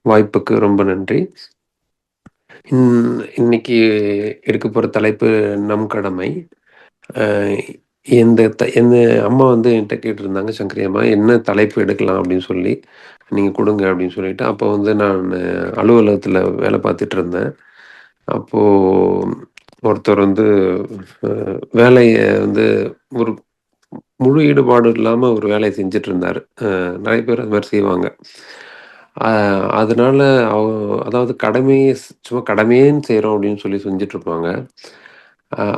வாய்ப்புக்கு ரொம்ப நன்றி. இன்னைக்கு இருக்க போற தலைப்பு நம் கடமை. அ எங்க அம்மா வந்து என்ட்ட கேட்டிருந்தாங்க, "சங்கரி அம்மா என்ன தலைப்பு எடுக்கலாம்?" அப்படின்னு சொல்லி. "நீங்க குடுங்க" அப்படின்னு சொல்லிட்டு. அப்போ வந்து நானு அலுவலகத்தில வேலை பார்த்துட்டு இருந்தேன். அப்போ ஒருத்தர் வந்து அ வேலைய வந்து ஒரு முழு ஈடுபாடு இல்லாம ஒரு வேலைய செஞ்சுட்டு இருந்தாரு. நெறைய பேர் அது மாரி செய்வாங்க. அ அதனால அவ அதாவது கடமைய சும்மா கடமையேன்னு செய்றோம் அப்படின்னு சொல்லி செஞ்சுட்ருப்பாங்க.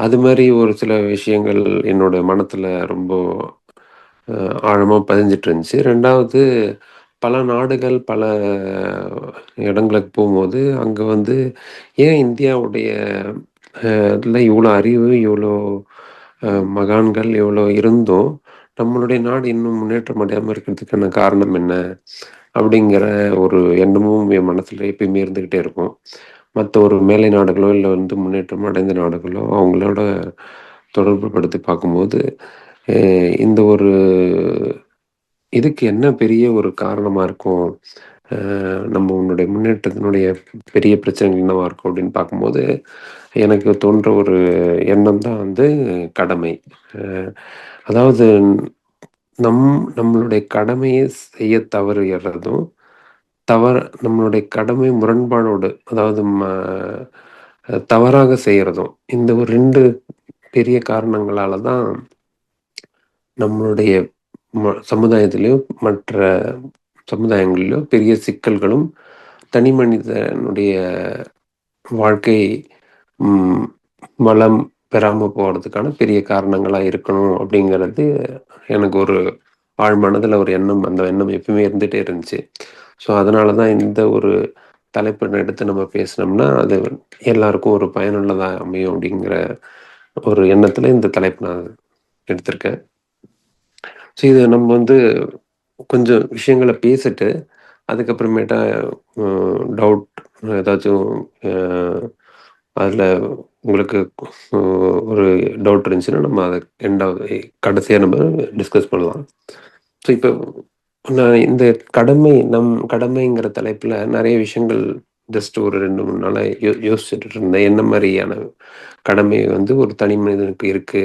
அது மாரி ஒரு சில விஷயங்கள் என்னோட மனத்துல ரொம்ப அ ஆழமா பதிஞ்சிட்டு இருந்துச்சு. 2வது பல நாடுகள், பல இடங்களுக்கு போம்போது, அங்க வந்து ஏன் இந்தியாவுடைய இதுல இவ்ளோ அறிவு, இவ்ளோ அ மகான்கள் இவ்ளோ இருந்தும், நம்மளுடைய நாடு இன்னும் முன்னேற்றம் அடையாம இருக்கிறதுக்கான காரணம் என்ன? அப்படிங்கிற ஒரு எண்ணமும் என் மனசுல எப்பயுமே இருந்துகிட்டே இருக்கும். மத்த ஒரு மேலை நாடுகளோ, இல்ல வந்து முன்னேற்றம் அடைந்த நாடுகளோ, அவங்களோட தொடர்பு படுத்தி பார்க்கும்போது, அ இந்த ஒரு இதுக்கு என்ன பெரிய ஒரு காரணமா இருக்கும்? நம்ம உன்னுடைய முன்னேற்றத்தினுடைய பெரிய பிரச்சனைகள் என்னவா இருக்கும் அப்படின்னு பார்க்கும்போது, எனக்கு தோன்ற ஒரு எண்ணம் தான் வந்து கடமை. அ அதாவது நம் நம்மளுடைய கடமைய செய்ய தவறிறதும், நம்மளுடைய கடமை முரண்பாடோடு அதாவது தவறாக செய்றதும். இந்த ஒரு 2 பெரிய காரணங்களால தான் நம்மளுடைய சமுதாயத்திலயோ, மற்ற சமுதாயங்களிலோ பெரிய சிக்கல்களும், தனி மனிதனுடைய வாழ்க்கை ம் வளம் பெறாம போறதுக்கான பெரிய காரணங்களா இருக்கணும் அப்படிங்கிறது எனக்கு ஒரு ஆழ் மனதுல ஒரு எண்ணம். அந்த எண்ணம் எப்பவுமே இருந்துட்டே இருந்துச்சு. ஸோ, அதனால தான் இந்த ஒரு தலைப்ப எடுத்து நம்ம பேசினோம்னா, அது எல்லாருக்கும் ஒரு பயனுள்ளதா அமையும் அப்படிங்கிற ஒரு எண்ணத்துல இந்த தலைப்பு நான் எடுத்திருக்கேன். ஸோ, இது நம்ம வந்து கொஞ்சம் விஷயங்கள பேசிட்டு, அதுக்கப்புறமேட்டா டவுட் ஏதாச்சும் அ அதில உங்களுக்கு அ ஒரு டவுட் இருந்துச்சுன்னா, நம்ம அத கடைசியா நம்ம டிஸ்கஸ் பண்ணலாம். ஸோ, இப்போ நான் இந்த நம் கடமைங்கிற தலைப்பில நெறைய விஷயங்கள் ஜஸ்ட் ஒரு 2, 3 நாளா யோசிச்சுட்டு இருந்தேன். என்ன மாரியான கடமை வந்து ஒரு தனி மனிதனுக்கு இருக்கு?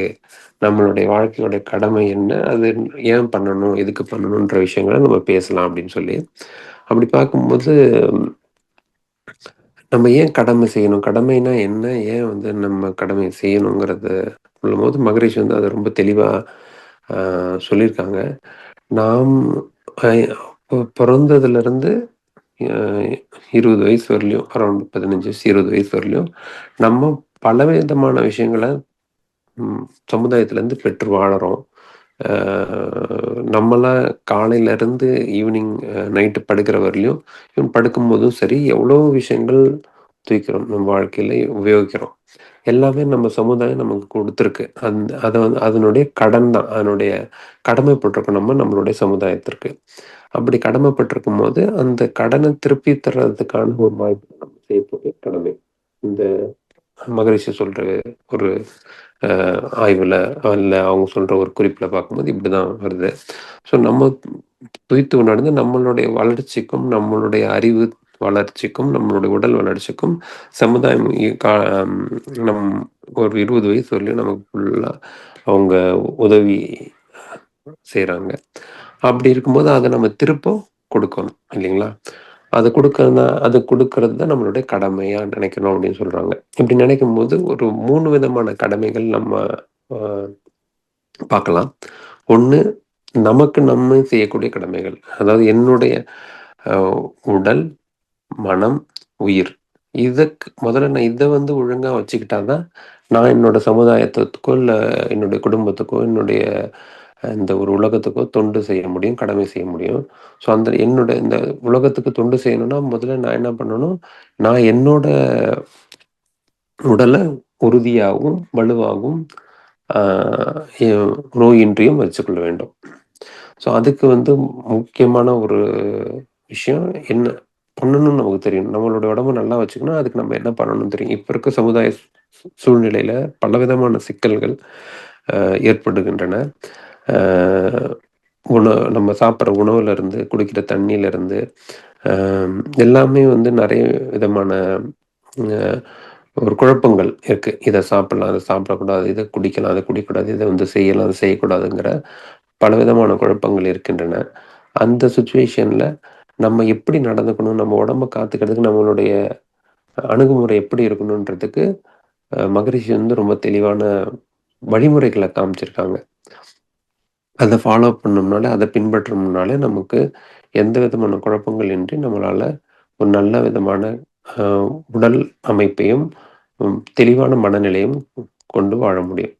நம்மளுடைய வாழ்க்கையோட கடமை என்ன? அது ஏன் பண்ணணும்? எதுக்கு பண்ணணுன்ற விஷயங்கள நம்ம பேசலாம் அப்படின்னு சொல்லி. அப்படி பார்க்கும்போது, நம்ம ஏன் கடமை செய்யணும்? கடமைனா என்ன? ஏன் வந்து நம்ம கடமைய செய்யணுங்கிறத சொல்லும்போது, மகரிஷி வந்து அத ரொம்ப தெளிவா அ சொல்லியிருக்காங்க. நாம் அ பொறந்ததுலருந்து அ 20 வயசு வரலையும், அரவுண்ட் 15 வயசு, 20 வயசு வரலையும், நம்ம பலவிதமான விஷயங்கள ம். சமுதாயத்திலேருந்து பெற்று வாழறோம். அ நம்மளா காலையிலேருந்து ஈவினிங் நைட்டு படுக்கிற வரலையும், ஈவன் படுக்கும்போதும் சரி, எவ்வளோ விஷயங்கள் தூக்கிறோம். நம்ம வாழ்க்கையில உபயோகிக்கிறோம். எல்லாமே நம்ம சமுதாயம் நமக்கு குடுத்துருக்கு. அத வந்து அதனுடைய கடன் தான். அதனுடைய கடமைப்பட்டுருக்கோம் நம்ம நம்மளுடைய சமுதாயத்திற்கு. அப்படி கடமைப்பட்டிருக்கும்போது, அந்த கடன திருப்பி தர்றதுக்கான ஒரு வாய்ப்பு நம்ம செய்யக்கூடிய கடமை. இந்த மகரிஷி சொல்ற ஒரு அ ஆய்வுல, இல்ல அவங்க சொல்ற ஒரு குறிப்புல பார்க்கும்போது இப்படிதான் வருது. ஸோ நம்ம துய்த்து உணர்ந்து நம்மளுடைய வளர்ச்சிக்கும், நம்மளுடைய அறிவு வளர்ச்சிக்கும், நம்மளுடைய உடல் வளர்ச்சிக்கும் சமுதாயம் நம் ஒரு 20 வயசு வரலையும் நமக்கு ஃபுல்லா அவங்க உதவி செய்றாங்க. அப்படி இருக்கும்போது அத நம்ம திரும்ப கொடுக்கணும் இல்லைங்களா? அது குடுக்கறது தான் நம்மளுடைய கடமையா நினைக்கணும் அப்படின்னு சொல்றாங்க. இப்படி நினைக்கும்போது ஒரு 3 விதமான கடமைகள் நம்ம அ பார்க்கலாம். 1 நமக்கு நம்ம செய்யக்கூடிய கடமைகள். அதாவது என்னுடைய அ உடல், மனம், உயிர். முதல்ல நான் இத வந்து ஒழுங்கா வச்சுக்கிட்டா தான், நான் என்னோட சமுதாயத்துக்கோ, இல்ல என்னுடைய குடும்பத்துக்கோ, என்னுடைய இந்த ஒரு உலகத்துக்கோ தொண்டு செய்ய முடியும், கடமை செய்ய முடியும். ஸோ, என்னோட இந்த உலகத்துக்கு தொண்டு செய்யணும்னா, முதல்ல நான் என்ன பண்ணணும், நான் என்னோட உடல உறுதியாகவும், வலுவாகவும், ஆ எ நோயின்றியும் வச்சுக்கொள்ள வேண்டும். ஸோ, அதுக்கு வந்து முக்கியமான ஒரு விஷயம் என்ன பண்ணணும்னு நமக்கு தெரியும். நம்மளோட உடம்ப நல்லா வச்சுக்கணும்னா, அதுக்கு நம்ம என்ன பண்ணணும்னு தெரியும். இப்ப இருக்க சமுதாய சூழ்நிலையில பலவிதமான சிக்கல்கள் அ ஏற்படுகின்றன. அ நம்ம சாப்பிடுற உணவுலருந்து, குடிக்கிற தண்ணீலருந்து, எல்லாமே வந்து நெறைய விதமான அ ஒரு குழப்பங்கள் இருக்கு. இத சாப்பிடலாம், அத சாப்பிடக்கூடாது, இத குடிக்கலாம், அத குடிக்கக்கூடாது, இத வந்து செய்யலாம், அத செய்யக்கூடாதுங்கிற பலவிதமான குழப்பங்கள் இருக்கின்றன. அந்த சிச்சுவேஷன்ல நம்ம எப்படி நடந்துக்கணும், நம்ம உடம்ப காத்துக்கிறதுக்கு நம்மளுடைய அணுகுமுறை எப்படி இருக்கணுன்றதுக்கு மகரிஷி வந்து ரொம்ப தெளிவான வழிமுறைகள காமிச்சிருக்காங்க. அத ஃபாலோ பண்ணோம்னாலே, அத பின்பற்றணும்னாலே நமக்கு எந்த விதமான குழப்பங்கள் இன்றி நம்மளால ஒரு நல்ல விதமான அ உடல் அமைப்பையும், தெளிவான மனநிலையும் கொண்டு வாழ முடியும்.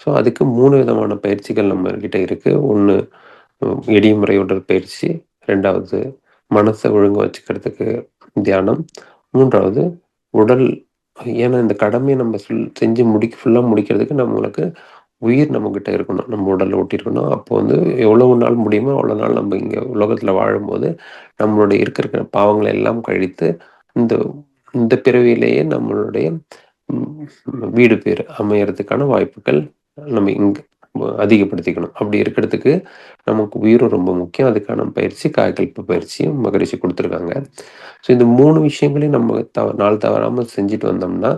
ஸோ, அதுக்கு 3 விதமான பயிற்சிகள் நம்மகிட்ட இருக்கு. 1 எளிய முறை உடற்பயிற்சி, 2வது மனச ஒழுங்கா வச்சுக்கிறதுக்கு தியானம், 3வது உடல் ஏன்னா இந்த கடமைய நம்ம செஞ்சு ஃபுல்லா முடிக்கிறதுக்கு நம்மளுக்கு உயிர் நம்மகிட்ட இருக்கணும். நம்ம உடல்ல ஒட்டியிருக்கணும். அப்போ வந்து எவ்வளவு நாள் முடியுமோ, அவ்வளோ நாள் நம்ம இங்க உலகத்துல வாழும்போது, நம்மளுடைய இருக்கிற பாவங்கள எல்லாம் கழித்து, இந்த இந்த பிறவியிலேயே நம்மளுடைய ம் வீடு பேறு அமையறதுக்கான வாய்ப்புகள் நம்ம இங்க அதிகப்படுத்திக்கணும். அப்படி இருக்கிறதுக்கு நமக்கு உயிரும் ரொம்ப முக்கியம். அதுக்கான பயிற்சி காயகல்ப பயிற்சியும் மகரிஷி குடுத்துருக்காங்க. ஸோ இந்த 3 விஷயங்களையும் நம்ம நாள் தவறாம செஞ்சுட்டு வந்தோம்னா,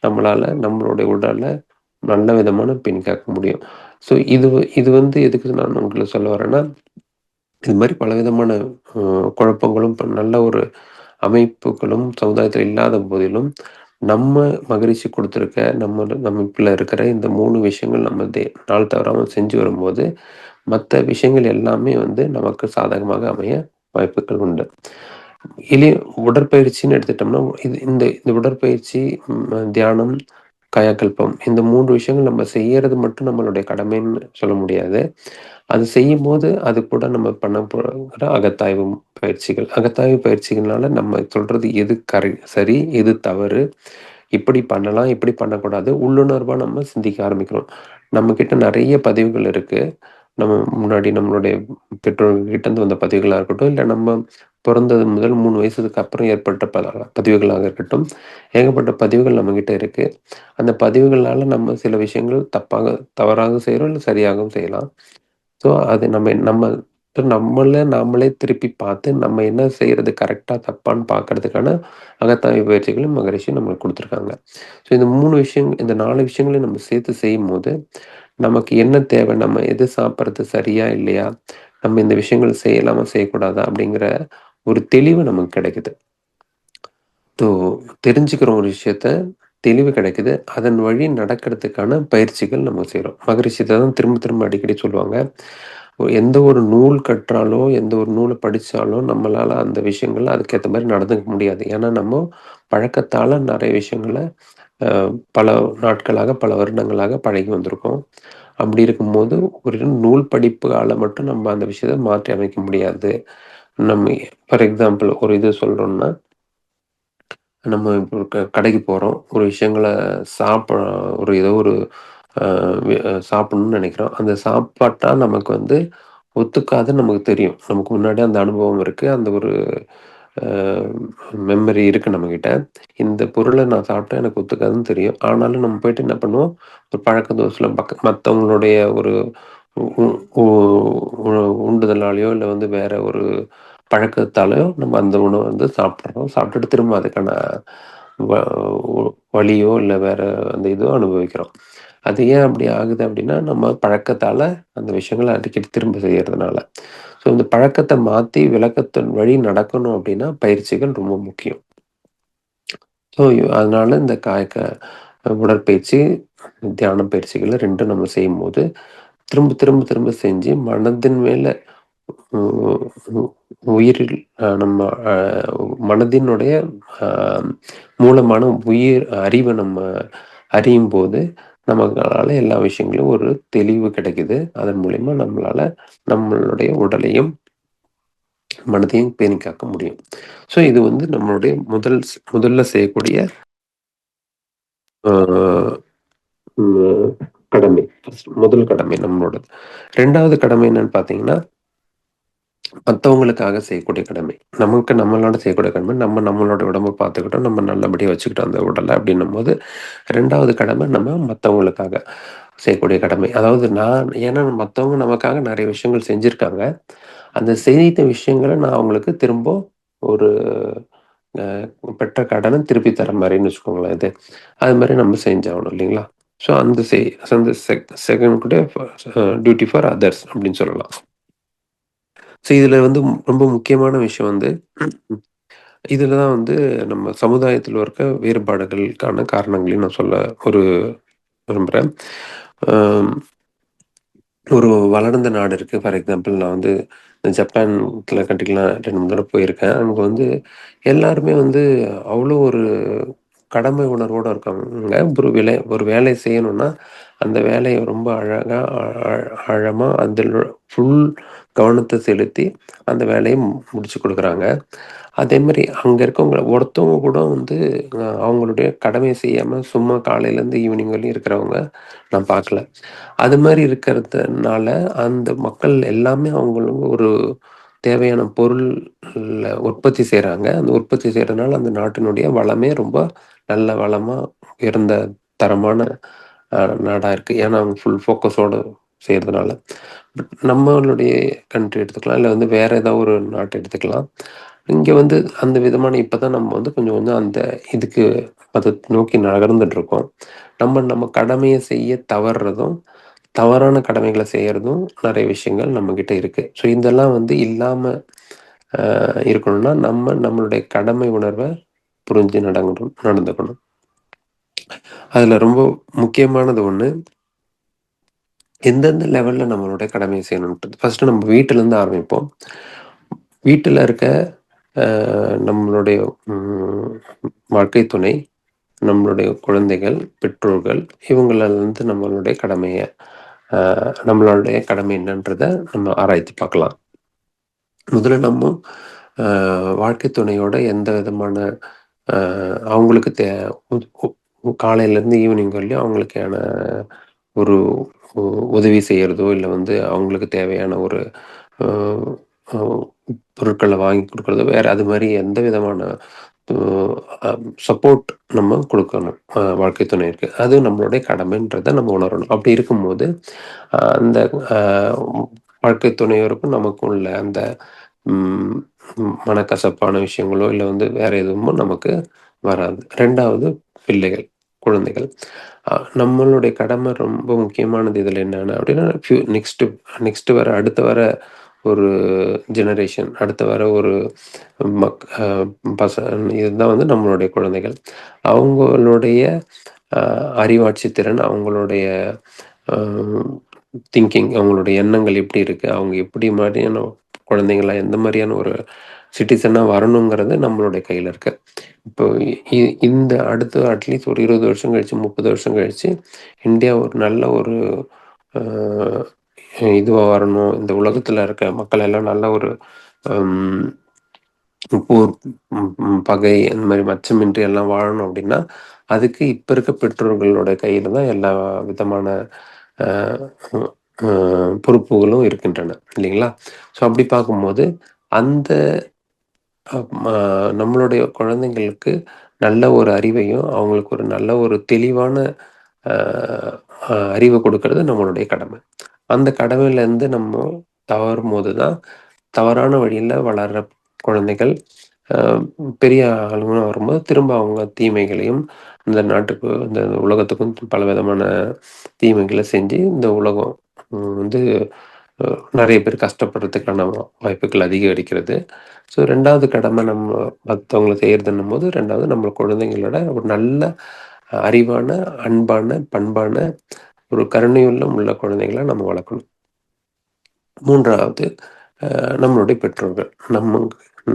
நம்மளால நம்மளுடைய உடல நல்ல விதமான பேணி காக்க முடியும். ஸோ இது வந்து எதுக்கு நான் உங்களுக்கு சொல்ல வரேன்னா, இது மாரி பலவிதமான அ குழப்பங்களும் நல்ல ஒரு அமைப்புகளும் சமுதாயத்துல இல்லாத போதிலும், நம்ம மகரிஷி குடுத்திருக்க நமக்குள்ள இருக்கிற இந்த 3 விஷயங்கள் நம்ம நாள் தவறாம செஞ்சு வரும்போது, மத்த விஷயங்கள் எல்லாமே வந்து நமக்கு சாதகமாக அமைய வாய்ப்புகள் உண்டு. இதிலயே உடற்பயிற்சின்னு எடுத்துட்டோம்னா, இந்த இந்த உடற்பயிற்சி, தியானம், காயகல்பம் இந்த 3 விஷயங்கள் நம்ம செய்யறது மட்டும் நம்மளுடைய கடமைன்னு சொல்ல முடியாது. அது செய்யும்போது, அது கூட நம்ம பண்ண போற அகத்தாய்வு பயிற்சிகள். அகத்தாய்வு பயிற்சிகள்னால நம்ம சொல்றது எது சரி, எது தவறு, இப்படி பண்ணலாம், இப்படி பண்ணக்கூடாது. உள்ளுணர்வா நம்ம சிந்திக்க ஆரம்பிக்கிறோம். நம்மகிட்ட நெறைய பதிவுகள் இருக்கு. நம்ம முன்னாடி நம்மளுடைய பெற்றோர்கள் கிட்டேருந்து வந்த பதிவுகளா இருக்கட்டும், இல்ல நம்ம பொறந்தது முதல் 3 வயசுக்கு அப்புறம் ஏற்பட்ட பதிவுகளாக இருக்கட்டும், ஏகப்பட்ட பதிவுகள் நம்மகிட்ட இருக்கு. அந்த பதிவுகள்னால நம்ம சில விஷயங்கள் தவறாக செய்றோம், இல்ல சரியாகவும் செய்யலாம். ஸோ, அது நம்மள நாமளே திருப்பி பார்த்து, நம்ம என்ன செய்றது கரெக்ட்டா, தப்பான்னு பார்க்கறதுக்கான அகத்தாய்வு பயிற்சிகளும் மகரிஷி நம்மளுக்கு குடுத்துருக்காங்க. ஸோ, இந்த 3 விஷயங்கள் இந்த 4 விஷயங்களையும் நம்ம சேர்த்து செய்யும்போது, நமக்கு என்ன தேவை? நம்ம எது சாப்பிடுறது சரியா? இல்லையா? நம்ம இந்த விஷயங்கள் செய்யலாமா? செய்யக்கூடாதா? அப்படிங்கிற ஒரு தெளிவு நமக்கு கிடைக்குது. ஸோ, தெரிஞ்சுக்கிறோம் ஒரு விஷயத்த, தெளிவு கிடைக்குது. அதன் வழி நடக்கிறதுக்கான பயிற்சிகள் நம்ம செய்றோம். மகரிஷி இத தான் திரும்ப திரும்ப அடிக்கடி சொல்லுவாங்க. எந்த ஒரு நூல் கற்றாலோ, எந்த ஒரு நூல படிச்சாலோ, நம்மளால அந்த விஷயங்கள்ல அதுக்கேத்த மாரி நடந்துக்க முடியாது. ஏன்னா, நம்ம பழக்கத்தால நெறைய விஷயங்கள அ பல நாட்களாக, பல வருடங்களாக பழகி வந்திருக்கோம். அப்படி இருக்கும்போது, ஒரு நூல் படிப்பால மட்டும் நம்ம அந்த விஷயத்த மாற்றி அமைக்க முடியாது. நம்ம ஃபார் எக்ஸாம்பிள் ஒரு இது சொல்றோம்னா, நம்ம இப்போ ஒரு கடைக்கு போறோம். ஒரு விஷயங்கள சாப்ப ஒரு ஏதோ ஒரு அ வி சாப்பிடணும்னு நெனைக்கிறோம். அந்த சாப்பாட்டா நமக்கு வந்து ஒத்துக்காதுன்னு நமக்கு தெரியும். நமக்கு முன்னாடியே அந்த அனுபவம் இருக்கு. அந்த ஒரு அ மெமரி இருக்கு நம்மகிட்ட. இந்த பொருள நான் சாப்பிட்டா எனக்கு ஒத்துக்காதுன்னு தெரியும். ஆனாலும் நம்ம போயிட்டு என்ன பண்ணுவோம், ஒரு பழக்க தோஷத்துல மத்தவங்களுடைய ஒரு உ உ உ உ உண்டுதலாலயோ, இல்ல வந்து வேற ஒரு பழக்கத்தாலயோ நம்ம அந்த உணவ வந்து சாப்பிட்டுறோம். சாப்பிட்டுட்டு திரும்ப அதுக்கான வ ஒ வலியோ, இல்ல வேற அந்த இதோ அனுபவிக்கிறோம். அது ஏன் அப்படி ஆகுது அப்படின்னா, நம்ம பழக்கத்தால அந்த விஷயங்கள அடிக்கடி திரும்ப செய்யறதுனால. ஸோ இந்த பழக்கத்த மாத்தி விளக்கத்தின் வழி நடக்கணும் அப்படின்னா, பயிற்சிகள் ரொம்ப முக்கியம். ஸோ அதனால இந்த உடற்பயிற்சி, தியான பயிற்சிகள 2ம் நம்ம செய்யும்போது, திரும்ப திரும்ப திரும்ப செஞ்சு மனதின் மேல உ உ உயிரில் நம்ம மனதினுடைய அ மூலமான அறிவ நம்ம அறியும்போது, நமக்களால எல்லா விஷயங்களையும் ஒரு தெளிவு கிடைக்குது. அதன் மூலியமா நம்மளால நம்மளுடைய உடலையும், மனதையும் பேணி காக்க முடியும். ஸோ இது வந்து நம்மளுடைய முதல்ல செய்யக்கூடிய அ ம் கடமை. முதல் கடமை நம்மளோடது. 2வது கடமை என்னன்னு பார்த்தீங்கன்னா, மத்தவங்களுக்காக செய்யக்கூடிய கடமை. நமக்கு நம்மளால செய்யக்கூடிய கடமை, நம்ம நம்மளோட உடம்ப பார்த்துக்கிட்டோம், நம்ம நல்லபடியா வச்சுக்கிட்டோம் அந்த உடல அப்படின்னும்போது, 2வது கடமை நம்ம மத்தவங்களுக்காக செய்யக்கூடிய கடமை. அதாவது ஏன்னா மத்தவங்க நமக்காக நெறைய விஷயங்கள் செஞ்சிருக்காங்க. அந்த செய்த விஷயங்கள நான் அவங்களுக்கு திரும்ப ஒரு அ பெற்ற கடன திருப்பி தர மாரின்னு வச்சுக்கோங்களேன் இது. அது மாரி நம்ம செஞ்சாகணும் இல்லைங்களா? ஸோ அந்த செகண்ட் கூட டியூட்டி ஃபார் அதர்ஸ் அப்படின்னு சொல்லலாம். ஸோ இதில வந்து ரொம்ப முக்கியமான விஷயம் வந்து இதில தான் வந்து நம்ம சமுதாயத்தில இருக்க வேறுபாடுகளுக்கான காரணங்களையும் நான் சொல்ல ஒரு விரும்புறேன். அம் ஒரு வளர்ந்த நாடு இருக்கு. ஃபார் எக்ஸாம்பிள் நான் வந்து ஜப்பான்ல கண்ட்ரிக்குலாம் 2, 3 தடவ போயிருக்கேன். அங்க வந்து எல்லாருமே வந்து அவ்வளோ ஒரு கடமை உணர்வோட இருக்காங்க. ஒரு வேலை செய்யணும்னா, அந்த வேலைய ரொம்ப அழகா ஆழமா அதில ஃபுல் கவனத்த செலுத்தி அந்த வேலைய முடிச்சு குடுக்குறாங்க. அதேமாரி அங்க இருக்கவங்க ஒருத்தவங்க கூட வந்து அவங்களுடைய கடமைய செய்யாம சும்மா காலையிலேருந்து ஈவினிங் வரையும் இருக்கிறவங்க நான் பார்க்கல. அது மாரி இருக்கிறதுனால அந்த மக்கள் எல்லாமே அவங்களுக்கு ஒரு தேவையான பொருள்ல உற்பத்தி செய்றாங்க. அந்த உற்பத்தி செய்றதுனால அந்த நாட்டினுடைய வளமே ரொம்ப நல்ல வளமா, உயர்ந்த தரமான அ நாடா இருக்கு. ஏன்னா, அவங்க ஃபுல் ஃபோக்கஸோட செய்றதுனால. பட் நம்மளுடைய கண்ட்ரி எடுத்துக்கலாம். இல்ல வந்து வேற ஏதாவது ஒரு நாட்ட எடுத்துக்கலாம். இங்க வந்து அந்த விதமான இப்ப தான் நம்ம வந்து கொஞ்சம் கொஞ்சம் அந்த இதுக்கு அத நோக்கி நகர்ந்துட்டுருக்கோம். நம்ம கடமைய செய்ய தவறுறதும், தவறான கடமைகள செய்யறதும் நெறைய விஷயங்கள் நம்மகிட்ட இருக்கு. ஸோ இதெல்லாம் வந்து இல்லாம அ இருக்கணும்னா, நம்மளுடைய கடமை உணர்வ புரிஞ்சு நடந்துக்கணும். அதுல ரொம்ப முக்கியமானது ஒண்ணு, எந்தெந்த லெவல்ல நம்மளுடைய கடமைய செய்யணுன்றது. ஃபர்ஸ்ட்டு நம்ம வீட்டுலருந்து ஆரம்பிப்போம். வீட்டுல இருக்க நம்மளுடைய ம் வாழ்க்கை துணை, நம்மளுடைய குழந்தைகள், பெற்றோர்கள் இவங்கள நம்மளுடைய கடமைய நம்மளுடைய கடமை என்னன்றத நம்ம ஆராய்ச்சி பார்க்கலாம். முதல்ல நம்ம அ வாழ்க்கை துணையோட எந்த விதமான அ அவங்களுக்கு உ உ காலையிலேருந்து ஈவினிங் வரலையும் அவங்களுக்கான ஒரு உ உதவி செய்யறதோ, இல்ல வந்து அவங்களுக்கு தேவையான ஒரு அ அ பொருட்கள வாங்கி குடுக்குறதோ, வேற அது மாரி எந்த விதமான அ அ சப்போர்ட் நம்ம குடுக்கணும். வாழ்க்கை துணைக்கு. அது நம்மளுடைய கடமைன்றத நம்ம உணரணும். அப்படி இருக்கும்போது, அந்த அ வாழ்க்கை துணையோருக்கும் நமக்கும் உள்ள அந்த ம் மனக்கசப்பான விஷயங்களோ, இல்ல வந்து வேற எதுவுமோ நமக்கு வராது. 2வது பிள்ளைகள், குழந்தைகள். அ நம்மளுடைய கடமை ரொம்ப முக்கியமானது இதுல என்னன்னா அப்படின்னா, நெக்ஸ்ட் நெக்ஸ்ட் வர அடுத்து வர ஒரு ஜெனரேஷன் அடுத்து வர ஒரு மக் அ பச இதுதான் வந்து நம்மளுடைய குழந்தைகள். அவங்களுடைய அ அறிவாட்சி திறன், அவங்களுடைய அ திங்கிங் அவங்களுடைய எண்ணங்கள் எப்படி இருக்கு? அவங்க எப்படி மாரியான குழந்தைங்களா, எந்த மாரியான ஒரு சிட்டிசனா வரணுங்கிறது நம்மளுடைய கையில இருக்கு. இப்போ இந்த அடுத்த அட்லீஸ்ட் ஒரு 20 வருஷம் கழிச்சு, 30 வருஷம் கழிச்சு, இந்தியா ஒரு நல்ல ஒரு அ இதுவா வரணும். இந்த உலகத்துல இருக்க மக்கள் எல்லாம் நல்ல ஒரு அம் போர், பகை அந்த மாரி மச்சமின்றி எல்லாம் வாழணும் அப்டின்னா, அதுக்கு இப்ப இருக்க பெற்றோர்களோட கையில தான் எல்லா விதமான அ அ பொறுப்புகளும் இருக்கின்றன. இல்லைங்களா? ஸோ அப்டி பார்க்கும்போது, அந்த ம நம்மளுடைய குழந்தைங்களுக்கு நல்ல ஒரு அறிவையும், அவங்களுக்கு ஒரு நல்ல ஒரு தெளிவான அ அறிவ குடுக்குறது நம்மளுடைய கடமை. அந்த கடமையிலேருந்து நம்ம தவறும்போது தான், தவறான வழியில வளர்ற குழந்தைகள், அ பெரிய ஆளுங்களா வரும்போது, திரும்ப அவங்க தீமைகளையும், இந்த நாட்டுக்கு, இந்த உலகத்துக்கும் பலவிதமான தீமைகள செஞ்சு, இந்த உலகம் வந்து அ நெறைய பேர் கஷ்டப்படுறதுக்கான வாய்ப்புகள் அதிகரிக்கிறது. ஸோ 2வது கடமை நம்ம மத்தவங்கள செய்றதுன்னும்போது, 2வது நம்ம குழந்தைங்களோட ஒரு நல்ல அறிவான, அன்பான, பண்பான, ஒரு கருணையுள்ளம் உள்ள குழந்தைகளா நம்ம வளர்க்கணும். 3வது நம்மளுடைய பெற்றோர்கள்.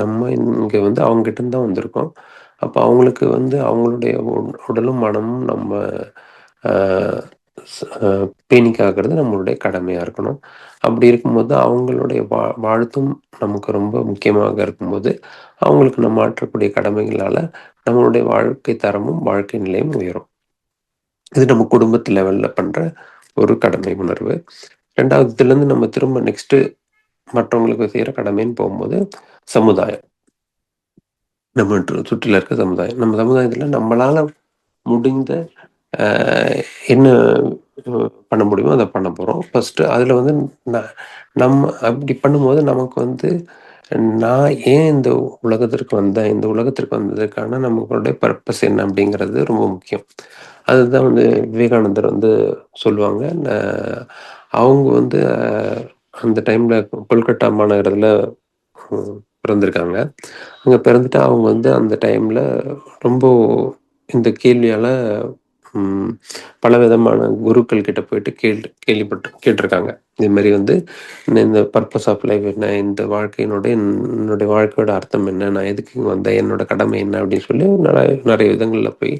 நம்ம இங்க வந்து அவங்ககிட்ட இருந்து தான் வந்திருக்கோம். அப்ப அவங்களுக்கு வந்து அவங்களுடைய உடலும், மனமும் நம்ம அ ஸ் அ பேணி காக்கிறது நம்மளுடைய கடமையா இருக்கணும். அப்படி இருக்கும்போது அவங்களுடைய வாழ்த்தும் நமக்கு ரொம்ப முக்கியமாக இருக்கும்போது, அவங்களுக்கு நம்ம ஆற்றக்கூடிய கடமைகளால நம்மளுடைய வாழ்க்கை தரமும், வாழ்க்கை நிலையும் உயரும். இது நம்ம குடும்பத்து லெவல்ல பண்ற ஒரு கடமை உணர்வு. 2வது இதுலருந்து நம்ம திரும்ப நெக்ஸ்ட்டு மற்றவங்களுக்கு செய்ற கடமைன்னு போம்போது, சமுதாயம். நம்ம சுற்றில இருக்க சமுதாயம். நம்ம சமுதாயத்தில நம்மளால முடிந்த அ என்ன பண்ண முடியுமோ அத பண்ண போறோம். ஃபர்ஸ்ட்டு அதில வந்து ந நம்ம அப்படி பண்ணும்போது நமக்கு வந்து நான் ஏன் இந்த உலகத்திற்கு வந்தேன்? இந்த உலகத்திற்கு வந்ததுக்கான நம்மளுடைய பர்ப்பஸ் என்ன? அப்படிங்கிறது ரொம்ப முக்கியம். அதுதான் வந்து விவேகானந்தர் வந்து சொல்லுவாங்க. அவங்க வந்து அந்த டைம்ல கொல்கத்தா மாநகரத்துல பிறந்திருக்காங்க. அங்க பிறந்துட்டு அவங்க வந்து அந்த டைம்ல ரொம்ப இந்த கேள்வியால ம் பலவிதமான குருக்கள் கிட்ட போயிட்டு கேட்டிருக்காங்க. இது மாரி வந்து இந்த பர்ப்பஸ் ஆஃப் லைஃப் என்ன? இந்த என்னுடைய வாழ்க்கையோட அர்த்தம் என்ன? நான் எதுக்கு இங்க வந்தேன்? என்னோட கடமை என்ன? அப்படின்னு சொல்லி நெறைய விதங்கள்ல போய்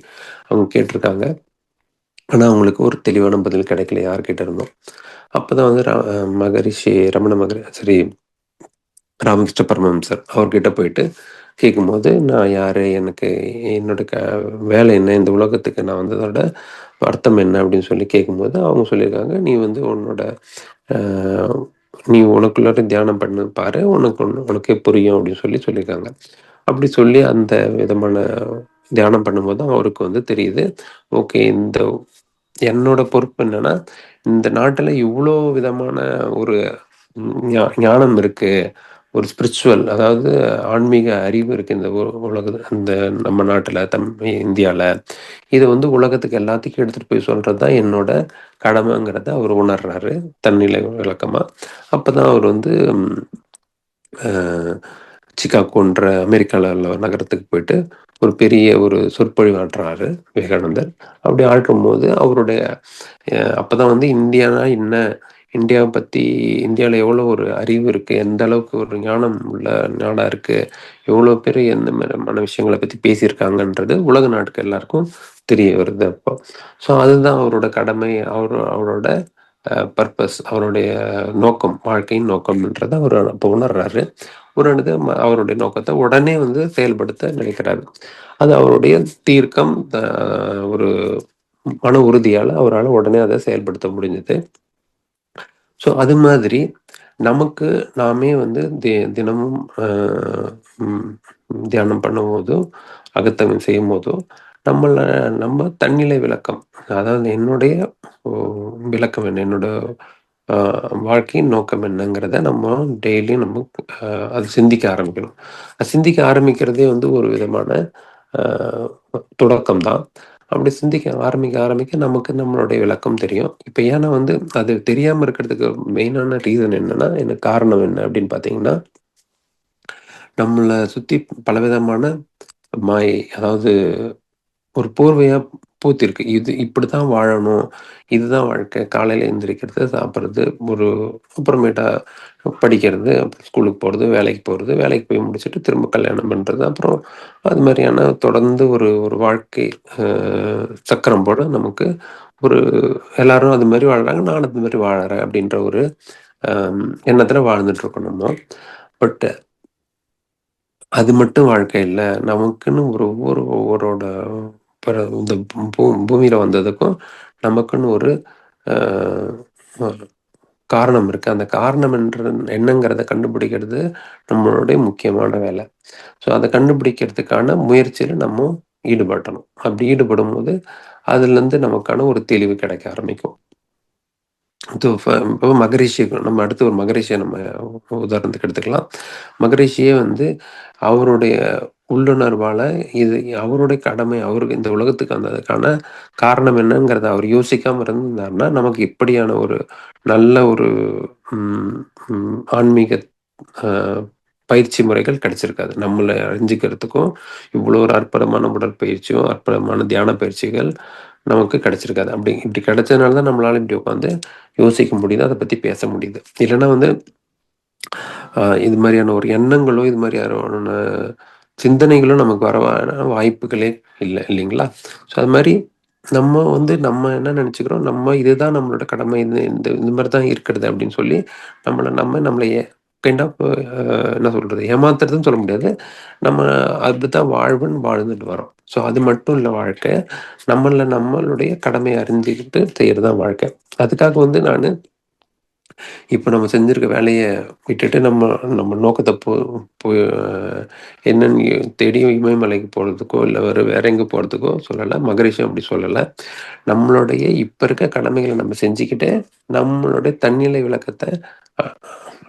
அவங்க கேட்டிருக்காங்க. ஆனா, அவங்களுக்கு ஒரு தெளிவான பதில் கிடைக்கல யார்கிட்ட இருந்தும். அப்பதான் வந்து மகரிஷி ரமண சரி ராமகிருஷ்ண பரமஹம்சர் அவர்கிட்ட போயிட்டு கேட்கும்போது, "நான் யாரு? எனக்கு என்னோட வேலை என்ன? இந்த உலகத்துக்கு நான் வந்ததோட அர்த்தம் என்ன?" அப்படின்னு சொல்லி கேட்கும்போது, அவங்க சொல்லியிருக்காங்க, "நீ வந்து அ நீ உனக்குள்ளார தியானம் பண்ணு பாரு. உனக்கே புரியும்." அப்படின்னு சொல்லியிருக்காங்க. அப்படி சொல்லி அந்த விதமான தியானம் பண்ணும்போது அவருக்கு வந்து தெரியுது, ஓகே என்னோட பொறுப்பு என்னன்னா, இந்த நாட்டுல இவ்ளோ விதமான ஒரு ஞானம் இருக்கு. ஒரு ஸ்பிரிச்சுவல் அதாவது ஆன்மீக அறிவு இருக்கு இந்த நம்ம நாட்டுல, இந்தியால. இத வந்து உலகத்துக்கு எல்லாத்துக்கும் எடுத்துட்டு போய் சொல்றது தான் என்னோட கடமைங்கிறத அவரு உணர்றாரு, தன்னிலை விளக்கமா. அப்பதான் அவர் வந்து அ சிகாகோன்ற அமெரிக்கால உள்ள நகரத்துக்கு போயிட்டு, ஒரு பெரிய ஒரு சொற்பொழிவு ஆற்றுறாரு விவேகானந்தர். அப்படி ஆற்றும்போது அவருடைய அப்பதான் வந்து இந்தியானா என்ன? இந்தியாவ பத்தி இந்தியால எவ்வளோ ஒரு அறிவு இருக்கு? எந்த அளவுக்கு ஒரு ஞானம் உள்ள நாடா இருக்கு? எவ்வளோ பேரு எந்த விதமான விஷயங்கள பத்தி பேசியிருக்காங்கன்றது உலக நாட்டுக்கு எல்லாருக்கும் தெரிய வருது அப்போ. ஸோ அதுதான் அவரோட கடமை. அவரோட பர்ப்பஸ், அவருடைய நோக்கம், வாழ்க்கையின் நோக்கம்ன்றத அவரு அப்போ உணர்றாரு. உணர்ந்து அவருடைய நோக்கத்த உடனே வந்து செயல்படுத்த நினைக்கிறாரு. அது அவருடைய தீர்க்கம், ஒரு மன உறுதியால அவரால உடனே அத செயல்படுத்த முடிஞ்சது. ஸோ அது மாதிரி நமக்கு நாமே வந்து தினமும் ம் தியானம் பண்ணும்போதோ, அகத்தவம் செய்யும்போதோ, நம்ம தன்னிலை விளக்கம். அதாவது என்னுடைய ஒ விளக்கம் என்ன? என்னோட அ வாழ்க்கையின் நோக்கம் என்னங்கிறத நம்ம டெய்லியும் அ அது சிந்திக்க ஆரம்பிக்கணும். அது சிந்திக்க ஆரம்பிக்கிறதே வந்து ஒரு விதமான அ தொடக்கம் தான். அப்படி சிந்திக்க ஆரம்பிக்க நமக்கு நம்மளுடைய விளக்கம் தெரியும். இப்ப ஏன்னா வந்து அது தெரியாம இருக்கிறதுக்கு மெயினான ரீசன் என்னன்னா, எனக்கு காரணம் என்ன அப்படின்னு பார்த்தீங்கன்னா, நம்மள சுத்தி பலவிதமான மாயை, அதாவது ஒரு போர்வையா போத்திருக்கு. இது இப்படித்தான் வாழணும். இதுதான் வாழ்க்கை. காலையில எந்திரிக்கிறது, சாப்பிடுறது, அப்புறமேட்டா படிக்கிறது, அப்புறம் ஸ்கூலுக்கு போறது, வேலைக்கு போறது, வேலைக்கு போய் முடிச்சுட்டு திரும்ப கல்யாணம் பண்றது. அப்புறம் அது மாரியான தொடர்ந்து ஒரு ஒரு வாழ்க்கை அ சக்கரம் போல நமக்கு ஒரு எல்லாரும் அது மாரி வாழ்றாங்க. நானும் அது மாரி வாழறேன் அப்படின்ற ஒரு அ எண்ணத்துல வாழ்ந்துட்டு இருக்கோம் நம்ம. பட் அது மட்டும் வாழ்க்கை இல்ல. நமக்குன்னு ஒவ்வொருவரோட இந்த பூமியில வந்ததுக்கும் நமக்குன்னு ஒரு அ அ காரணம் இருக்கு. அந்த காரணம் என்னங்கிறத கண்டுபிடிக்கிறது நம்மளுடைய முக்கியமான வேலை. ஸோ அத கண்டுபிடிக்கிறதுக்கான முயற்சியில நம்ம ஈடுபடணும். அப்படி ஈடுபடும்போது, அதுலருந்து நமக்கான ஒரு தெளிவு கிடைக்க ஆரம்பிக்கும். இப்போ நம்ம அடுத்து ஒரு மகரிஷிய நம்ம உதாரணத்துக்கு எடுத்துக்கலாம். மகரிஷியே வந்து அவருடைய உள்ளுணர்வால இது அவருடைய கடமை, அவருக்கு இந்த உலகத்துக்கு வந்ததுக்கான காரணம் என்னங்கிறத அவர் யோசிக்காம இருந்திருந்தாருன்னா, நமக்கு இப்படியான ஒரு நல்ல ஒரு ம் ஆன்மீக அ பயிற்சி முறைகள் கிடைச்சிருக்காது. நம்மள அறிஞ்சுக்கிறதுக்கும், இவ்வளோ ஒரு அற்புதமான உடற்பயிற்சியும், அற்புதமான தியான பயிற்சிகள் நமக்கு கிடைச்சிருக்காது. இப்படி கிடைச்சதுனால தான் நம்மளால இப்படி உட்காந்து யோசிக்க முடியுது. அத பத்தி பேச முடியுது. இல்லன்னா வந்து இது மாரியான ஒரு எண்ணங்களோ, இது மாரியான சிந்தனைகளும் நமக்கு வாய்ப்புகளே இல்லைங்களா? ஸோ அது மாரி நம்ம என்ன நெனச்சுக்கிறோம், இதுதான் நம்மளோட கடமை. இந்த மாரி தான் இருக்கிறது அப்படின்னு சொல்லி, நம்மள கைண்ட் ஆஃப் என்ன சொல்றது? ஏமாத்துறதுன்னு சொல்ல முடியாது. நம்ம அப்படித்தான் வாழ்வுன்னு வாழ்ந்துட்டு வரோம். ஸோ அது மட்டும் இல்ல வாழ்க்கை. நம்மளுடைய கடமைய அறிஞ்சுக்கிட்டு செய்றது தான் வாழ்க்கை. அதுக்காக வந்து நானு இப்ப நம்ம செஞ்சிருக்க வேலைய விட்டுட்டு நம்ம நோக்கத்த போ போய் என்னன்னு தேடி இமயமலைக்கு போறதுக்கோ, இல்ல வேற எங்க போறதுக்கோ சொல்லல. மகரிஷியும் அப்படி சொல்லல. நம்மளுடைய இப்ப இருக்க கடமைகள நம்ம செஞ்சுக்கிட்டு, நம்மளுடைய தன்னிலை விளக்கத்த அ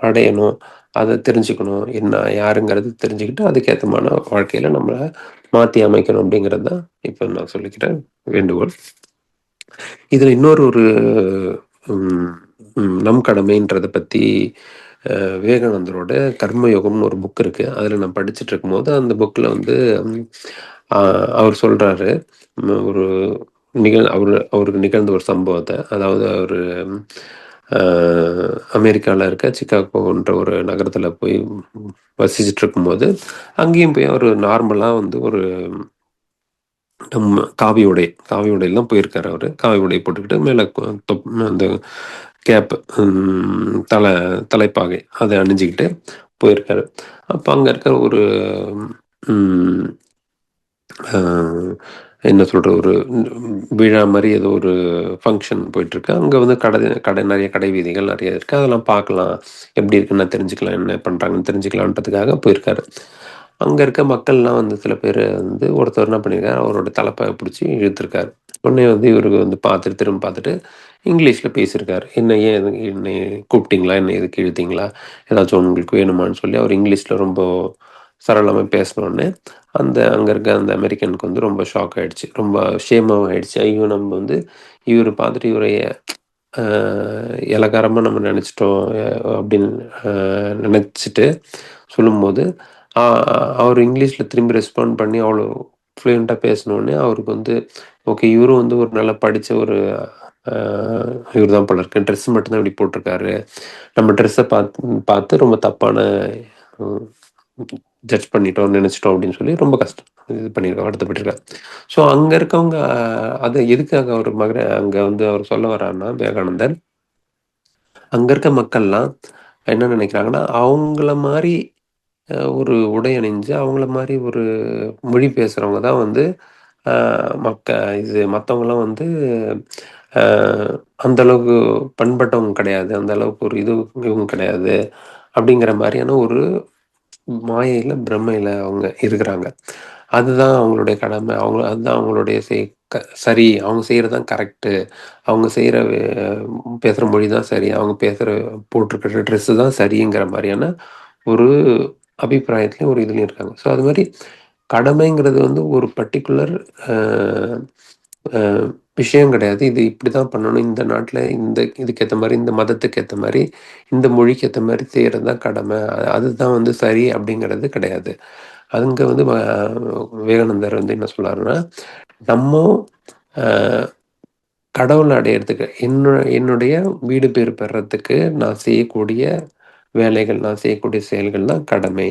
அடையணும். அத தெரிஞ்சுக்கணும். என்ன யாருங்கிறது தெரிஞ்சுக்கிட்டு, அதுக்கேத்தமான வாழ்க்கையில நம்மள மாத்தி அமைக்கணும் அப்படிங்கிறது தான் இப்ப நான் சொல்லிக்கிற வேண்டுகோள். இதுல இன்னொரு ஒரு ம் நம் கடமைன்றத பத்தி விவேகானந்தரோட கர்மயோகம்னு ஒரு புக் இருக்கு. அதுல நான் படிச்சுட்டு இருக்கும்போது, அந்த புக்ல வந்து ம் அ அவர் சொல்றாரு. ஒரு அவருக்கு நிகழ்ந்த ஒரு சம்பவத்த. அதாவது அவரு அ அமெரிக்கால இருக்க சிக்காகோன்ற ஒரு நகரத்துல போய் வசிச்சுட்டு இருக்கும்போது, அங்கேயும் போய் அவரு நார்மலா வந்து ஒரு நம்ம காவி உடையில தான் போயிருக்காரு அவரு. காவி உடை போட்டுக்கிட்டு மேல அந்த கேப் தலைப்பாகை அத அணிஞ்சுக்கிட்டு போயிருக்காரு. அப்ப அங்க இருக்கிற ஒரு ம் அ என்ன சொல்றது? ஒரு விழா மாரி ஏதோ ஒரு ஃபங்ஷன் போயிட்டுருக்கு. அங்க வந்து நெறைய கடை வீதிகள் நெறைய இருக்கு. அதெல்லாம் பார்க்கலாம். எப்படி இருக்குன்னு தெரிஞ்சுக்கலாம். என்ன பண்றாங்கன்னு தெரிஞ்சுக்கலான்றதுக்காக போயிருக்காரு. அங்க இருக்க மக்கள்லாம் வந்து சில பேரு வந்து ஒருத்தர் என்ன பண்ணியிருக்காரு, அவரோட தலப்ப புடிச்சு இழுத்துருக்காரு. உடனே வந்து இவரு வந்து பார்த்துட்டு திரும்ப பார்த்துட்டு இங்கிலீஷ்ல பேசியிருக்காரு. என்னைய கூப்பிட்டீங்களா? என்ன எதுக்கு இழுத்தீங்களா? ஏதாச்சும் உங்களுக்கு வேணுமான்னு சொல்லி அவர் இங்கிலீஷ்ல ரொம்ப சரளமா பேசினோனே, அங்க இருக்க அந்த அமெரிக்கனுக்கு வந்து ரொம்ப ஷாக் ஆயிடுச்சு. ரொம்ப ஷேமாவும் ஆயிடுச்சு. ஐயோ! நம்ம வந்து இவரு பார்த்துட்டு இவர அ எளக்காரமா நம்ம நெனச்சுட்டோம். அப்படின்னு அ நெனச்சுட்டு சொல்லும்போது, அ அவரு இங்கிலீஷ்ல திரும்பி ரெஸ்பாண்ட் பண்ணி அவ்வளோ ஃப்ளூயன்ட்டா பேசினோனே, அவருக்கு வந்து ஓகே இவரும் வந்து ஒரு நல்லா படிச்ச ஒரு அ இவரு தான் போல இருக்கு. ட்ரெஸ் மட்டும் தான் இப்படி போட்டுருக்காரு. நம்ம ட்ரெஸ்ஸ பார்த்து ரொம்ப தப்பான ம் ஜட்ஜ் பண்ணிட்டோம், நெனச்சுட்டோம் அப்படின்னு சொல்லி ரொம்ப இது பண்ணியிருக்காங்க, வருத்தப்பட்டுருக்காங்க. ஸோ அங்க இருக்கவங்க அத எதுக்காக அவரு அங்க வந்து அவர் சொல்ல வர்றாருன்னா, விவேகானந்தர், அங்க இருக்க மக்கள்லாம் என்ன நெனைக்கிறாங்கன்னா, அவங்கள மாரி ஒரு உடை அணிஞ்சு, அவங்கள மாரி ஒரு மொழி பேசுறவங்க தான் வந்து அ மக்க இது மத்தவங்கலாம் வந்து அ அந்த அளவுக்கு பண்பட்டவங்க கிடையாது. அந்த அளவுக்கு ஒரு இவங்க கிடையாது. அப்படிங்கிற மாரியான ஒரு மாயையில, பிரமையில அவங்க இருக்கிறாங்க. அதுதான் அவங்களுடைய கடமை. அதுதான் அவங்களுடைய சரி. அவங்க செய்றது தான் கரெக்ட்டு. அவங்க செய்ற பேசுற மொழி தான் சரி. அவங்க போட்டிருக்கிற ட்ரெஸ்ஸு தான் சரிங்கிற மாரியான ஒரு அபிப்பிராயத்திலயும், ஒரு இதுலயும் இருக்காங்க. ஸோ அது மாரி கடமைங்கிறது வந்து ஒரு பர்ட்டிகுலர் அ அ விஷயம் கிடையாது. இது இப்படிதான் பண்ணணும். இந்த நாட்ல இதுக்கு ஏத்த மாரி, இந்த மதத்துக்கு ஏத்த மாரி, இந்த மொழிக்கு ஏத்த மாரி செய்றது தான் கடமை. அதுதான் வந்து சரி அப்படிங்கிறது கிடையாது. அங்க வந்து விவேகானந்தர் வந்து என்ன சொல்றாருன்னா, நம்ம அ கடவுள அடையறதுக்கு என்னுடைய வீடு பேறு பெறத்துக்கு நான் செய்யக்கூடிய வேலைகள், நான் செய்யக்கூடிய செயல்கள் தான் கடமை.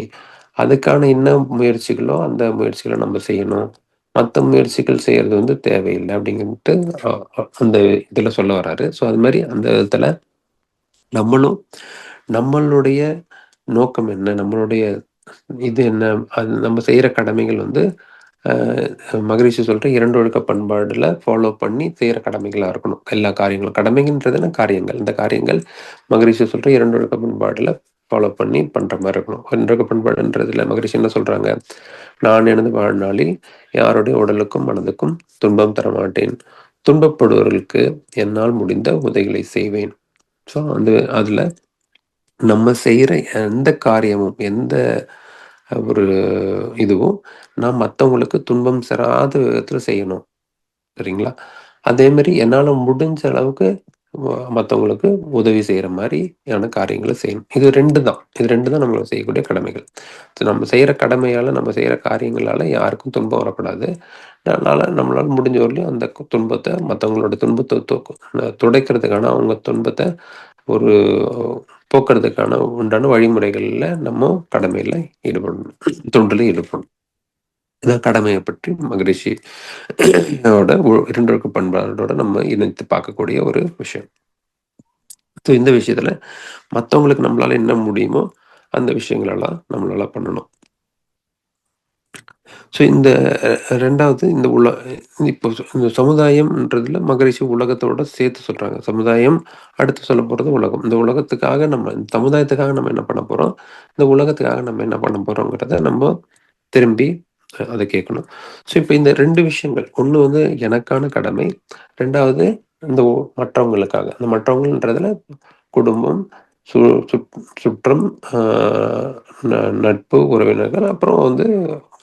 அதுக்கான என்ன முயற்சிகளோ, அந்த முயற்சிகள நம்ம செய்யணும். மத்த முயற்சிகள் செய்யறது வந்து தேவையில்ல அப்படின்ட்டு அ அ அந்த இதுல சொல்ல வராரு. ஸோ அது மாரி அந்த விதத்துல நம்மளும் நம்மளுடைய நோக்கம் என்ன? நம்மளுடைய இது என்ன? அது நம்ம செய்ற கடமைகள் வந்து அ மகரிஷி சொல்ற 2 ஒழுக்க பண்பாடுல ஃபாலோ பண்ணி செய்ற கடமைகளா இருக்கணும். எல்லா காரியங்களும். கடமைங்கன்றது என்ன? காரியங்கள். இந்த காரியங்கள் மகரிஷி சொல்ற 2 ஒழுக்க பண்பாடுல ஃபாலோ பண்ணி பண்ற மாரி இருக்கணும். 2 ஒழுக்க பண்பாடுன்றதுல மகரிஷி என்ன சொல்றாங்க? "நான் எனது வாழ்நாளில் யாருடைய உடலுக்கும், மனதுக்கும் துன்பம் தரமாட்டேன். துன்பப்படுபவர்களுக்கு என்னால் முடிந்த உதவிகளை செய்வேன்." ஸோ அதுல நம்ம செய்ற எந்த காரியமும், எந்த ஒரு இதுவும் நான் மத்தவங்களுக்கு துன்பம் தராத விதத்துல செய்யணும். சரிங்களா? அதே மாரி என்னால முடிஞ்ச அளவுக்கு மத்தவங்களுக்கு உதவி செய்ற மாரியான காரியங்கள செய்யணும். இது 2 தான். இது 2 தான் நம்ம செய்யக்கூடிய கடமைகள். நம்ம செய்ற கடமையால, நம்ம செய்ற காரியங்களால யாருக்கும் துன்பம் வரக்கூடாது. நம்மளால முடிஞ்ச வரையிலும் அந்த துன்பத்த மத்தவங்களோட துன்பத்த துடைக்கிறதுக்கான அவங்க துன்பத்த ஒரு போக்குறதுக்கான உண்டான வழிமுறைகள்ல நம்ம கடமையில ஈடுபடணும். தொண்டுல ஈடுபடணும். இதான் கடமைய பற்றி மகரிஷி ஓட 2 ஒழுக்க பண்பாடோட நம்ம இணைத்து பார்க்கக்கூடிய ஒரு விஷயம். ஸோ இந்த விஷயத்துல மத்தவங்களுக்கு நம்மளால என்ன முடியுமோ, அந்த விஷயங்களெல்லாம் நம்மளால பண்ணணும். ஸோ இந்த 2வது இப்போ இந்த சமுதாயம்ன்றதுல மகரிஷி உலகத்தோட சேர்த்து சொல்றாங்க. சமுதாயம், அடுத்து சொல்லப்போறது உலகம். இந்த உலகத்துக்காக இந்த சமுதாயத்துக்காக நம்ம என்ன பண்ண போறோம்? இந்த உலகத்துக்காக நம்ம என்ன பண்ண போறோங்கிறத நம்ம திரும்பி அத கேட்கணும். ஸோ இப்ப இந்த 2 விஷயங்கள். ஒண்ணு வந்து எனக்கான கடமை. 2வது இந்த மற்றவங்களுக்காக. இந்த மற்றவங்கன்றதுல குடும்பம், சு சுற்றம், ஆ நட்பு, உறவினர்கள், அப்புறம் வந்து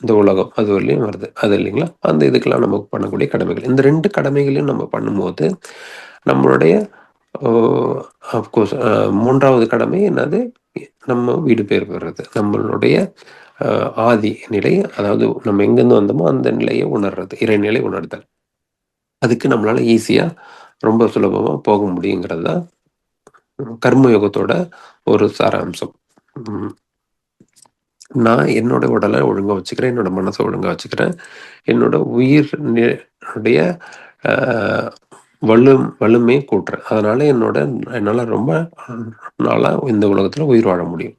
இந்த உலகம். அது வரலையும் வருது. அது இல்லைங்களா? அந்த இதுக்கெல்லாம் நம்ம பண்ணக்கூடிய கடமைகள். இந்த 2 கடமைகளையும் நம்ம பண்ணும்போது, நம்மளுடைய ஓ அஃப்கோர்ஸ் 3வது கடமை என்னது? நம்ம வீடு பேர் பெறுறது. நம்மளுடைய அ ஆதி நிலை, அதாவது நம்ம எங்கேருந்து வந்தோமோ அந்த நிலைய உணர்றது. இறைநிலை உணர்தல். அதுக்கு நம்மளால ஈஸியா, ரொம்ப சுலபமா போக முடியுங்கிறது தான் கர்ம யோகத்தோட ஒரு சாராம்சம். ம். நான் என்னோட உடல ஒழுங்கா வச்சுக்கிறேன். என்னோட மனச ஒழுங்கா வச்சுக்கிறேன். என்னோட உடைய அ வலிமைய கூட்டுறேன். அதனால என்னால ரொம்ப நாளா இந்த உலகத்துல உயிர் வாழ முடியும்.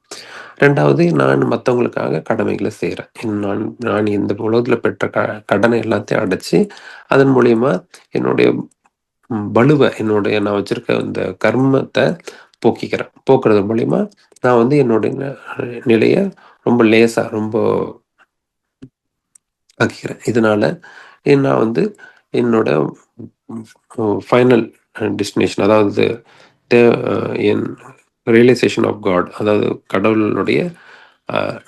2வது, நான் மத்தவங்களுக்காக கடமைகள செய்றேன். நான் நான் இந்த உலகத்துல பெற்ற கடனை எல்லாத்தையும் அடைச்சு, அதன் மூலியமா என்னுடைய நான் வச்சிருக்க இந்த கர்மத்த போக்கிக்கிறேன். போக்குறது மூலியமா நான் வந்து என்னுடைய நிலைய ரொம்ப லேசா, ரொம்ப ஆக்கிக்கிறேன். இதனால நான் வந்து என்னோட ஃபைனல் டெஸ்டினேஷன், அதாவது தே அ என் ரியலைசேஷன் ஆஃப் காட், அதாவது கடவுளுடைய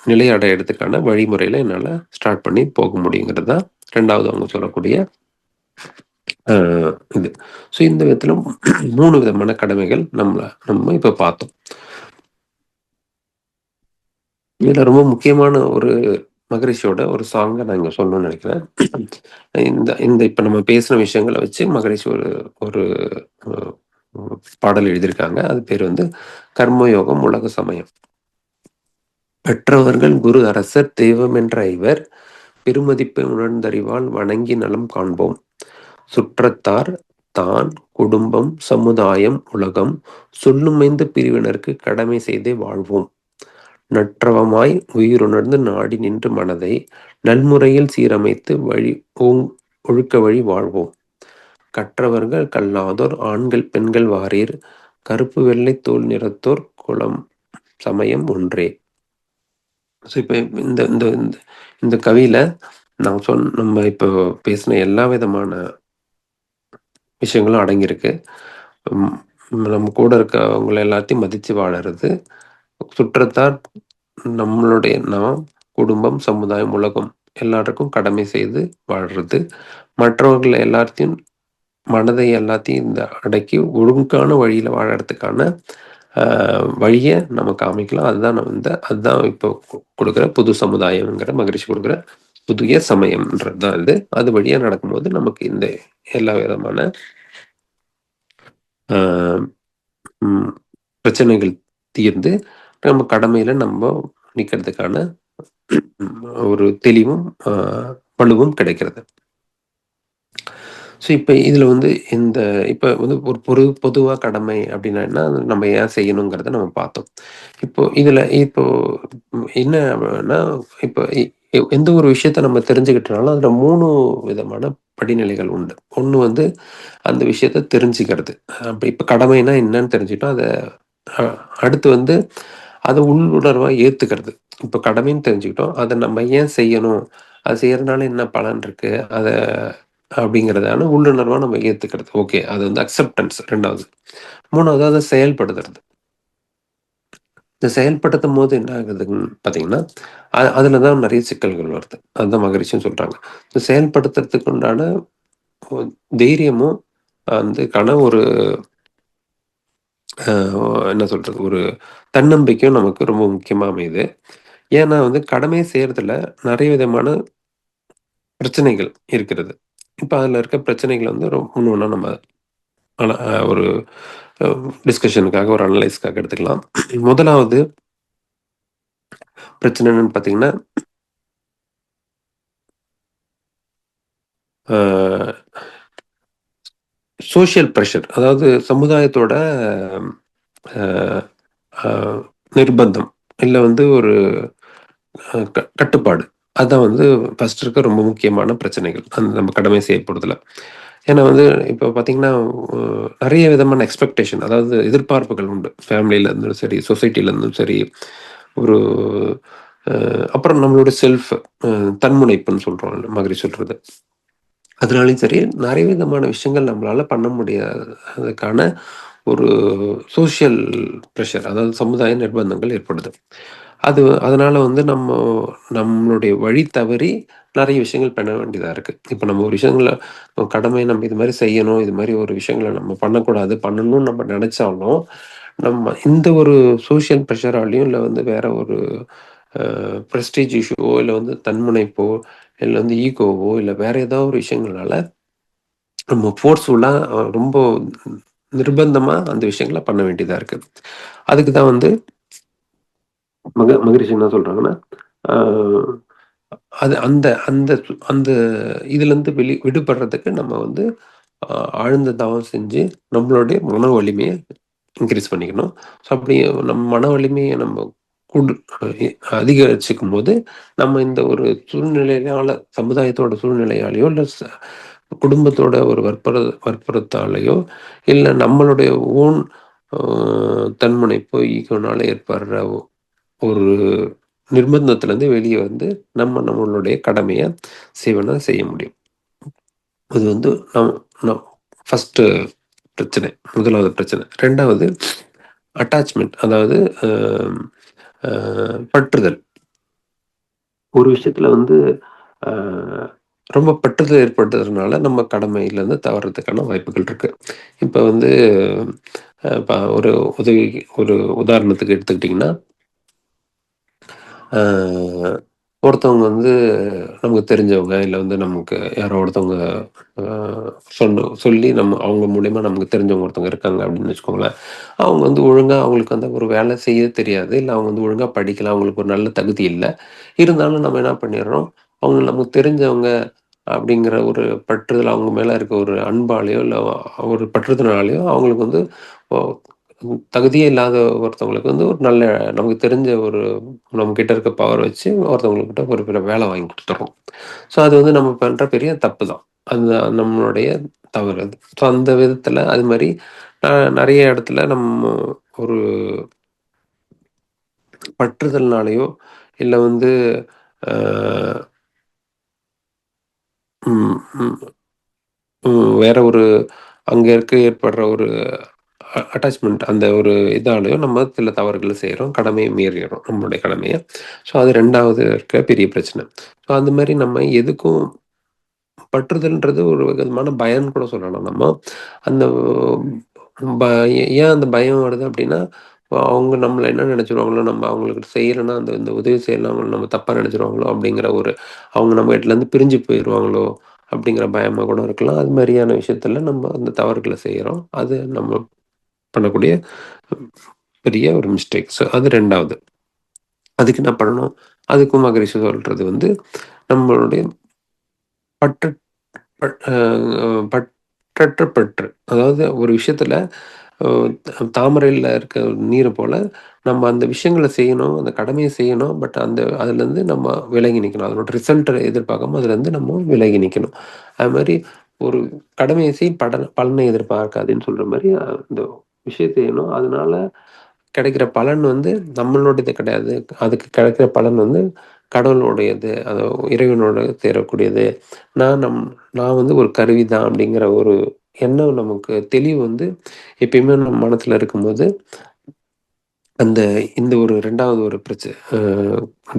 நிலை அடையறதுக்கான வழிமுறையில என்னால ஸ்டார்ட் பண்ணி போக முடியுங்கிறது தான் 2வது அவங்க சொல்லக்கூடிய அ இது. ஸோ இந்த விதத்துல 3 விதமான கடமைகள் நம்ம இப்ப பார்த்தோம். இதுல ரொம்ப முக்கியமான ஒரு மகரிஷியோட ஒரு சாங்க நான் இங்க சொல்லணும்னு நெனைக்கிறேன். இந்த இந்த இப்ப நம்ம பேசின விஷயங்கள வச்சு மகரிஷி ஒரு ஒரு அ பாடல் எழுதியிருக்காங்க. அது பேரு வந்து கர்மயோகம் உலக சமயம். "பெற்றவர்கள் குரு அரசர் தெய்வமென்ற ஐவர், பெருமதிப்பை உணர்ந்தறிவால் வணங்கி நலம் காண்போம். சுற்றத்தார், தான், குடும்பம், சமுதாயம், உலகம் சொல்லுமைந்த பிரிவினருக்கு கடமை செய்தே வாழ்வோம். நற்றவமாய் உயிருணர்ந்து நாடி நின்று மனதை நல்முறையில் சீரமைத்து ஒழுக்க வழி வாழ்வோம். கற்றவர்கள் கல்லாதோர் ஆண்கள் பெண்கள் வாரீர், கருப்பு வெள்ளை தோல் நிறத்தோர் குலம் சமயம் ஒன்றே." ஸோ இப்ப இந்த இந்த இந்த இந்த கவியில நம்ம இப்போ பேசின எல்லா விதமான விஷயங்களும் அடங்கியிருக்கு. ம் நம்ம கூட இருக்கவங்கள எல்லாத்தையும் மதிச்சு வாழறது, சுற்றத்தார், நாம், குடும்பம், சமுதாயம், உலகம் எல்லாருக்கும் கடமை செய்து வாழ்றது, மற்றவர்கள் எல்லாத்தையும் மனதை எல்லாத்தையும் அடக்கி ஒழுங்கான வழியில வாழறதுக்கான வழிய நம்ம காமிக்கலாம். அதுதான் இப்போ குடுக்குற புது சமுதாயம்ங்கிற மகிழ்ச்சி குடுக்குற புதிய சமயம்ன்றது தான் இது. அது வழியா நடக்கும்போது நமக்கு இந்த எல்லா விதமான அ ம் பிரச்சனைகள் தீர்ந்து, நம்ம கடமையில நிக்கிறதுக்கான ஒரு தெளிவும், வலுவும் கிடைக்கிறது. ஸோ இப்ப இதுல வந்து இப்ப வந்து ஒரு பொதுவா கடமை அப்டின்னா என்ன? நம்ம ஏன் செய்யணுங்கிறத நம்ம பார்த்தோம். இப்போ என்ன அப்படின்னா, இப்ப எந்த ஒரு விஷயத்த நம்ம தெரிஞ்சுக்கிட்டனாலும், அதுல 3 விதமான படிநிலைகள் உண்டு. ஒண்ணு வந்து அந்த விஷயத்த தெரிஞ்சுக்கிறது. இப்ப கடமைன்னா என்னன்னு தெரிஞ்சுக்கிட்டோம். அ அடுத்து வந்து அத உள்ளுணர்வா ஏத்துக்கிறது. இப்ப கடமைன்னு தெரிஞ்சுக்கிட்டோம். அத நம்ம ஏன் செய்யணும்? அது செய்யறதுனால என்ன பலன் இருக்கு? அத அப்படிங்கிறதான உள்ளுணர்வா நம்ம ஏத்துக்கிறது. ஓகே. அது வந்து அக்செப்டன்ஸ் 2வது. 3வது அத செயல்படுத்துறது. இந்த செயல்படுத்தும்போது என்ன ஆகுதுன்னு பார்த்தீங்கன்னா, அதுல தான் நெறைய சிக்கல்கள் வருது. அதுதான் மகரிஷியும் சொல்றாங்க. செயல்படுத்துறதுக்கு உண்டான ஒ தைரியமும், அதுக்கான ஒரு அ என்ன சொல்றது? ஒரு தன்னம்பிக்கையும் நமக்கு ரொம்ப முக்கியமா அமையுது. ஏன்னா வந்து கடமைய செய்றதுல நெறைய விதமான பிரச்சனைகள் இருக்கிறது. இப்ப அதுல இருக்க பிரச்சனைகள வந்து ஒண்ணு ஒண்ணா நம்ம ஆனா ஒரு அ டிஸ்கஷனுக்காக, ஒரு அனலைஸ்க்காக எடுத்துக்கலாம். 1வது பிரச்சனை என்னன்னு பார்த்தீங்கன்னா, அ சோசியல் பிரஷர். அதாவது சமுதாயத்தோட அ அ நிர்பந்தம். இல்ல வந்து ஒரு கட்டுப்பாடு. அதான் வந்து ஃபர்ஸ்ட் இருக்க ரொம்ப முக்கியமான பிரச்சனைகள். நம்ம கடமை செய்யப்படுதுல. ஏன்னா வந்து இப்ப பார்த்தீங்கன்னா, அ நெறைய விதமான எக்ஸ்பெக்டேஷன், அதாவது எதிர்பார்ப்புகள் உண்டு. ஃபேமிலில இருந்தும் சரி, சொசைட்டில இருந்தும் சரி, ஒரு அப்புறம் நம்மளோட தன்முனைப்புன்னு சொல்றோம்ல மகரிஷி சொல்றது. அதனாலயும் சரி, நெறைய விதமான விஷயங்கள் நம்மளால பண்ண முடியாததுக்கான ஒரு சோஷியல் ப்ரெஷர், அதாவது சமுதாய நிர்பந்தங்கள் ஏற்படுது. அதனால வந்து நம்மளுடைய வழி தவறி நெறைய விஷயங்கள் பண்ண வேண்டியதா இருக்கு. இப்ப நம்ம ஒரு விஷயங்கள கடமை நம்ம இது மாரி செய்யணும், இது மாரி ஒரு விஷயங்கள நம்ம பண்ணக்கூடாது, பண்ணணும்னு நம்ம நெனச்சாலும், நம்ம இந்த ஒரு சோஷியல் ப்ரெஷராலயும், இல்ல வந்து வேற ஒரு பிரஸ்டீஜ் இஷ்யூவோ, இல்ல வந்து தன்முனைப்போ, இல்ல வந்து ஈகோவோ, இல்ல வேற ஏதாவது ஒரு விஷயங்கள்னால நம்ம ஃபோர்ஸ்ஃபுல்லா ரொம்ப நிர்பந்தமா அந்த விஷயங்கள பண்ண வேண்டியதா இருக்கு. அதுக்கு தான் வந்து மகரிஷி என்ன சொல்றாங்கன்னா, ஆ அது அந்த அந்த அந்த இதுலருந்து விடுபடுறதுக்கு நம்ம வந்து ஆ ஆழ்ந்த தவம் செஞ்சு, நம்மளுடைய மன வலிமைய இன்கிரீஸ் பண்ணிக்கணும். ஸோ அப்படி நம்ம மன வலிமைய நம்ம குடு எ அதிகரிச்சுக்கும்போது, நம்ம இந்த ஒரு சூழ்நிலையால சமுதாயத்தோட சூழ்நிலையாலயோ, இல்ல குடும்பத்தோட ஒரு வற்புறுத்தாலயோ, இல்ல நம்மளுடைய ஓன் அ தன்முனைப்போ, ஈகோனால ஏற்படுற ஒரு நிர்பந்தத்திலருந்து வெளிய வந்து, நம்மளுடைய கடமைய செய்ய முடியும். அது வந்து நம் நம் ஃபர்ஸ்ட்டு பிரச்சனை. 1வது பிரச்சனை. 2வது அட்டாச்மென்ட். அதாவது அ அ பற்றுதல். ஒரு விஷயத்துல வந்து அ ரொம்ப பற்றுதல் ஏற்படுறதுனால, நம்ம கடமையிலருந்து தவறதுக்கான வாய்ப்புகள் இருக்கு. இப்ப வந்து இப்ப ஒரு உதாரணத்துக்கு எடுத்துக்கிட்டீங்கன்னா, அ ஒருத்தவங்க வந்து நமக்கு தெரிஞ்சவங்க, இல்ல வந்து நமக்கு யாரோ ஒருத்தவங்க அ சொல்லி அவங்க மூலியமா நமக்கு தெரிஞ்சவங்க ஒருத்தவங்க இருக்காங்க அப்படின்னு வச்சுக்கோங்களேன். அவங்க வந்து ஒழுங்கா அவங்களுக்கு வந்து ஒரு வேலை செய்ய தெரியாது. இல்ல அவங்க வந்து ஒழுங்கா படிக்கல. அவங்களுக்கு ஒரு நல்ல தகுதி இல்ல. இருந்தாலும் நம்ம என்ன பண்ணிடுறோம், அவங்க நமக்கு தெரிஞ்சவங்க அப்படிங்கிற ஒரு பற்றுதல், அவங்க மேல இருக்க ஒரு அன்பாலயோ, இல்ல ஒரு பற்றுதனாலயோ அவங்களுக்கு வந்து ஒ தகுதியே இல்லாத ஒருத்தவங்களுக்கு வந்து ஒரு நல்ல நமக்கு தெரிஞ்ச ஒரு நம்மகிட்ட இருக்க பவர் வச்சு ஒருத்தவங்ககிட்ட ஒரு வேலை வாங்கி குடுத்துர்றோம். ஸோ அது வந்து நம்ம பண்ற பெரிய தப்பு தான். அது நம்மளுடைய தவறு அது. ஸோ அந்த விதத்தில அது மாரி அ நெறைய இடத்துல ஒரு பற்றுதல்னாலயோ, இல்ல வந்து அ ம் ம் வேற ஒரு அங்க ஏற்படுற ஒரு அட்டாச்மென்ட் அந்த ஒரு இதாலயும் நம்ம சில தவறுகள செய்றோம். கடமைய மீறிர்றோம். நம்மளுடைய கடமைய. ஸோ அது 2வது இருக்க பெரிய பிரச்சனை. ஸோ அந்த மாரி நம்ம எதுக்கும் பற்றுதல்ன்றது ஒரு விதமான பயம்ன்னு கூட சொல்லலாம் நம்ம. அந்த ப ஏன் அந்த பயம் வருது அப்டின்னா, அவங்க நம்மள என்ன நெனச்சுருவாங்களோ, நம்ம அவங்களுக்கு செய்யலன்னா, அந்த இந்த உதவி செய்யலனா அவங்கள நம்ம தப்பா நெனச்சுருவாங்களோ அப்டிங்கிற ஒரு அவங்க நம்ம வீட்லருந்து பிரிஞ்சு போயிருவாங்களோ அப்டிங்கிற பயமா கூட இருக்கலாம். அது மாரியான விஷயத்துல நம்ம அந்த தவறுகள செய்றோம். அது நம்ம பண்ணக்கூடிய பெரிய ஒரு மிஸ்டேக். ஸோ அது 2வது. அதுக்கு என்ன பண்ணணும்? அதுக்கும் மகரிஷி சொல்றது வந்து, நம்மளுடைய பற்று பட் அ பற்றற்ற பற்று. அதாவது ஒரு விஷயத்துல அ தாமரையில இருக்க நீர போல, நம்ம அந்த விஷயங்கள செய்யணும், அந்த கடமைய செய்யணும். பட் அதுலருந்து நம்ம விலகி நிக்கணும். அதனோட ரிசல்ட்ட எதிர்பார்க்காம அதுலருந்து நம்ம விலகி நிக்கணும். அது மாரி ஒரு கடமைய செய் பலனை எதிர்பார்க்காதேன்னு சொல்ற மாரி, இந்த விஷயம் செய்யணும். அதனால கிடைக்கிற பலன் வந்து நம்மளோடது கிடையாது. அதுக்கு கிடைக்கிற பலன் வந்து கடவுளுடையது. அது இறைவனோட சேரக்கூடியது. நான் நம் நான் வந்து ஒரு கருவி தான் அப்படிங்கிற ஒரு எண்ணம் நமக்கு தெளிவு வந்து எப்பயுமே நம்ம மனசுல இருக்கும்போது, இந்த ஒரு 2வது ஒரு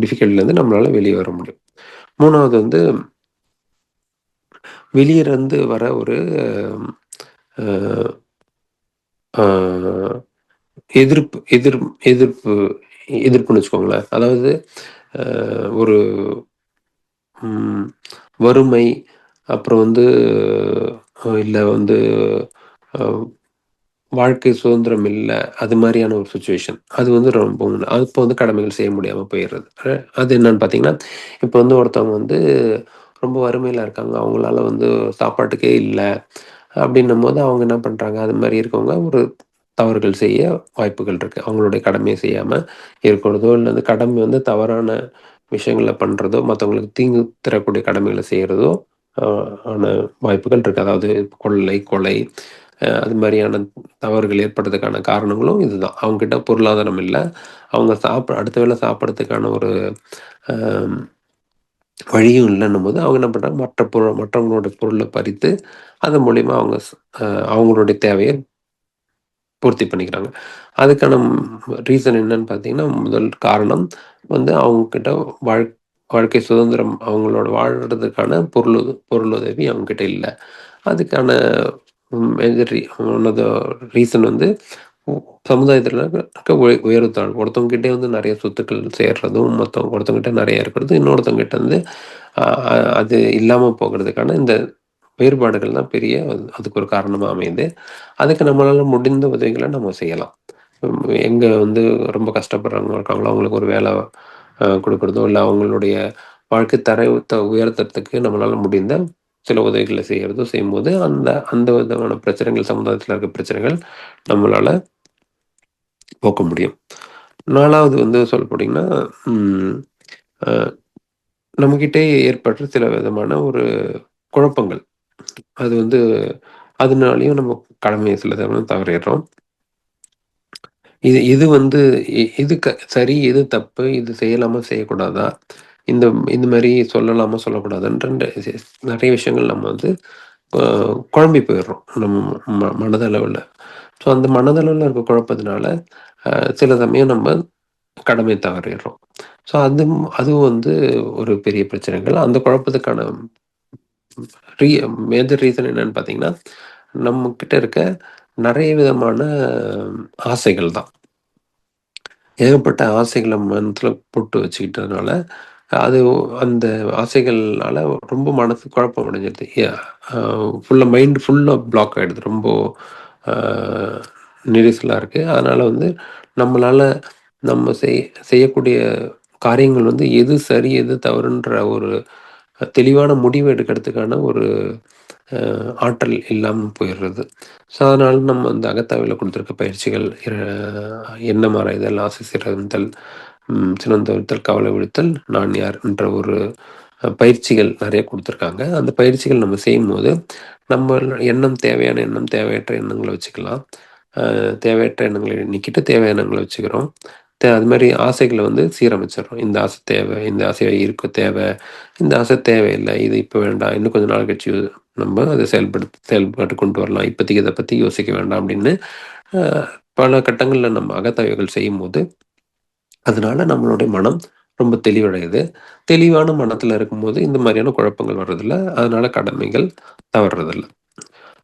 டிஃபிகல்ட்லேருந்து நம்மளால வெளிய வர முடியும். 3வது வந்து வெளிய இருந்து வர ஒரு அ ஆ எதிர்ப்பு எதிர் எதிர்ப்பு எதிர்ப்புன்னு வச்சுக்கோங்களேன். அதாவது அ ஒரு ம் வறுமை, அப்புறம் வந்து இல்ல வந்து அ வாழ்க்கை சுதந்திரம் இல்ல. அது மாரியான ஒரு சிச்சுவேஷன். அது வந்து ரொம்ப அப்போ வந்து கடமைகள் செய்ய முடியாம போயிறது. அது என்னன்னு பார்த்தீங்கன்னா, இப்போ வந்து ஒருத்தவங்க வந்து ரொம்ப வறுமையில இருக்காங்க. அவங்களால வந்து சாப்பாட்டுக்கே இல்ல. அப்படின்னும்போது அவங்க என்ன பண்றாங்க, அது மாரி இருக்கவங்க ஒரு தவறுகள் செய்ய வாய்ப்புகள் இருக்கு. அவங்களுடைய கடமைய செய்யாம இருக்கிறதோ, இல்ல அந்த கடமை வந்து தவறான விஷயங்கள பண்றதோ, மத்தவங்களுக்கு தீங்கு தரக்கூடிய கடமைகள செய்றதோ, அ ஆன வாய்ப்புகள் இருக்கு. அதாவது கொள்ளை, கொலை அது மாரியான தவறுகள் ஏற்படுறதுக்கான காரணங்களும் இதுதான். அவங்ககிட்ட பொருளாதாரம் இல்ல. அவங்க அடுத்த வேள சாப்பிடறதுக்கான ஒரு அ வழியும் இல்லன்னும்போது, அவங்க என்ன பண்றாங்க, மற்றவங்களோட பொருள பறித்து, அதன் மூலியமா அவங்க ஸ் அ அவங்களுடைய தேவைய பூர்த்தி பண்ணிக்கிறாங்க. அதுக்கான ரீசன் என்னன்னு பார்த்தீங்கன்னா, முதல் காரணம் வந்து அவங்ககிட்ட வாழ் வாழ்க்கை சுதந்திரம் அவங்களோட வாழ்றதுக்கான பொருளுதவி அவங்ககிட்ட இல்ல. அதுக்கான major one of the reason வந்து உ சமுதாயத்துல இருக்க உயர்வுத்தாழ்வு. ஒருத்தவங்ககிட்ட வந்து நெறைய சொத்துக்கள் சேர்றதும், ஒருத்தவங்ககிட்ட நெறைய இருக்கிறதும், இன்னொருத்தவங்ககிட்ட வந்து அ அ அது இல்லாம போகுறதுக்கான இந்த வேறுபாடுகள் தான் பெரிய அதுக்கு ஒரு காரணமா அமையுது. அதுக்கு நம்மளால முடிந்த உதவிகள நம்ம செய்யலாம். எங்க வந்து ரொம்ப கஷ்டப்படுறவங்க இருக்காங்களோ, அவங்களுக்கு ஒரு வேலை குடுக்குறதோ, இல்ல அவங்களுடைய வாழ்க்கை தரத்த உயர்த்தறதுக்கு நம்மளால முடிந்த சில உதவிகள செய்யும்போது, அந்த அந்த விதமான பிரச்சனைகள் சமுதாயத்துல இருக்க பிரச்சனைகள் நம்மளால போக்க முடியும். 4வது வந்து சொல்ல போனீங்கன்னா, ம் அ நம்மகிட்டயே ஏற்படுற சில விதமான ஒரு குழப்பங்கள். அது வந்து அதனாலயும் நம்ம கடமைய சில சமயம் தவறிர்றோம். இது இது வந்து எது சரி, எது தப்பு, இது செய்யலாமா, செய்யக்கூடாதா? இந்த இந்த மாரி சொல்லலாமா, சொல்லக்கூடாதான்ற நெறைய விஷயங்கள் நம்ம வந்து அ குழம்பி போயிர்றோம். நம்ம மனதளவுல. ஸோ அந்த மனதளவுல இருக்க குழப்பத்தினால, அ சில சமயம் நம்ம கடமைய தவறிர்றோம். ஸோ அதுவும் வந்து ஒரு பெரிய பிரச்சனைகள். அந்த குழப்பத்துக்கான ரீ மேஜர் ரீசன் என்னன்னு பார்த்தீங்கன்னா, நம்மகிட்ட இருக்க நெறைய விதமான ஆசைகள் தான். ஏகப்பட்ட ஆசைகள மனசுல போட்டு வச்சுக்கிட்டதுனால, அது அந்த ஆசைகள்னால ரொம்ப மனசு குழப்பம் அடைஞ்சிருது. அ மைண்ட் ஃபுல்லா பிளாக் ஆயிடுது. ரொம்ப அ நெரிசலா இருக்கு. அதனால வந்து நம்மளால நம்ம செய்யக்கூடிய காரியங்கள் வந்து எது சரி, எது தவறுன்ற ஒரு தெளிவான முடிவு எடுக்கிறதுக்கான ஒரு ஆற்றல் இல்லாம போயிடுறது. ஸோ, அதனால நம்ம அந்த அகத்தாய்வுல குடுத்துருக்க பயிற்சிகள் எண்ணம் ஆராய்தல், ஆசை சிறந்தல், சினந்தொழித்தல், கவலை விடுத்தல், நான் யார் என்ற ஒரு பயிற்சிகள் நெறைய குடுத்துருக்காங்க. அந்த பயிற்சிகள் நம்ம செய்யும்போது, நம்ம தேவையான எண்ணம், தேவையற்ற எண்ணங்கள வச்சுக்கலாம். தேவையற்ற எண்ணங்கள நீக்கிட்டு தேவையான எண்ணங்கள வச்சுக்கிறோம். அது மாரி ஆசைகள வந்து சீரமைச்சிடுறோம். இந்த ஆசை தேவை, இந்த ஆசை இருக்க தேவை, இந்த ஆசை தேவையில்ல, இது இப்ப வேண்டாம், இன்னும் கொஞ்ச நாள் கழிச்சு நம்ம அத செயல்பாட்டுக்கு கொண்டு வரலாம். இப்போதைக்கு இத பத்தி யோசிக்க வேண்டாம் அப்படின்னு, அ பல கட்டங்கள்ல நம்ம அகத்தாய்வுகள் செய்யும்போது, அதனால நம்மளுடைய மனம் ரொம்ப தெளிவடையுது. தெளிவான மனத்துல இருக்கும்போது இந்த மாரியான குழப்பங்கள் வர்றதில்ல. அதனால கடமைகள் தவறுறதில்ல.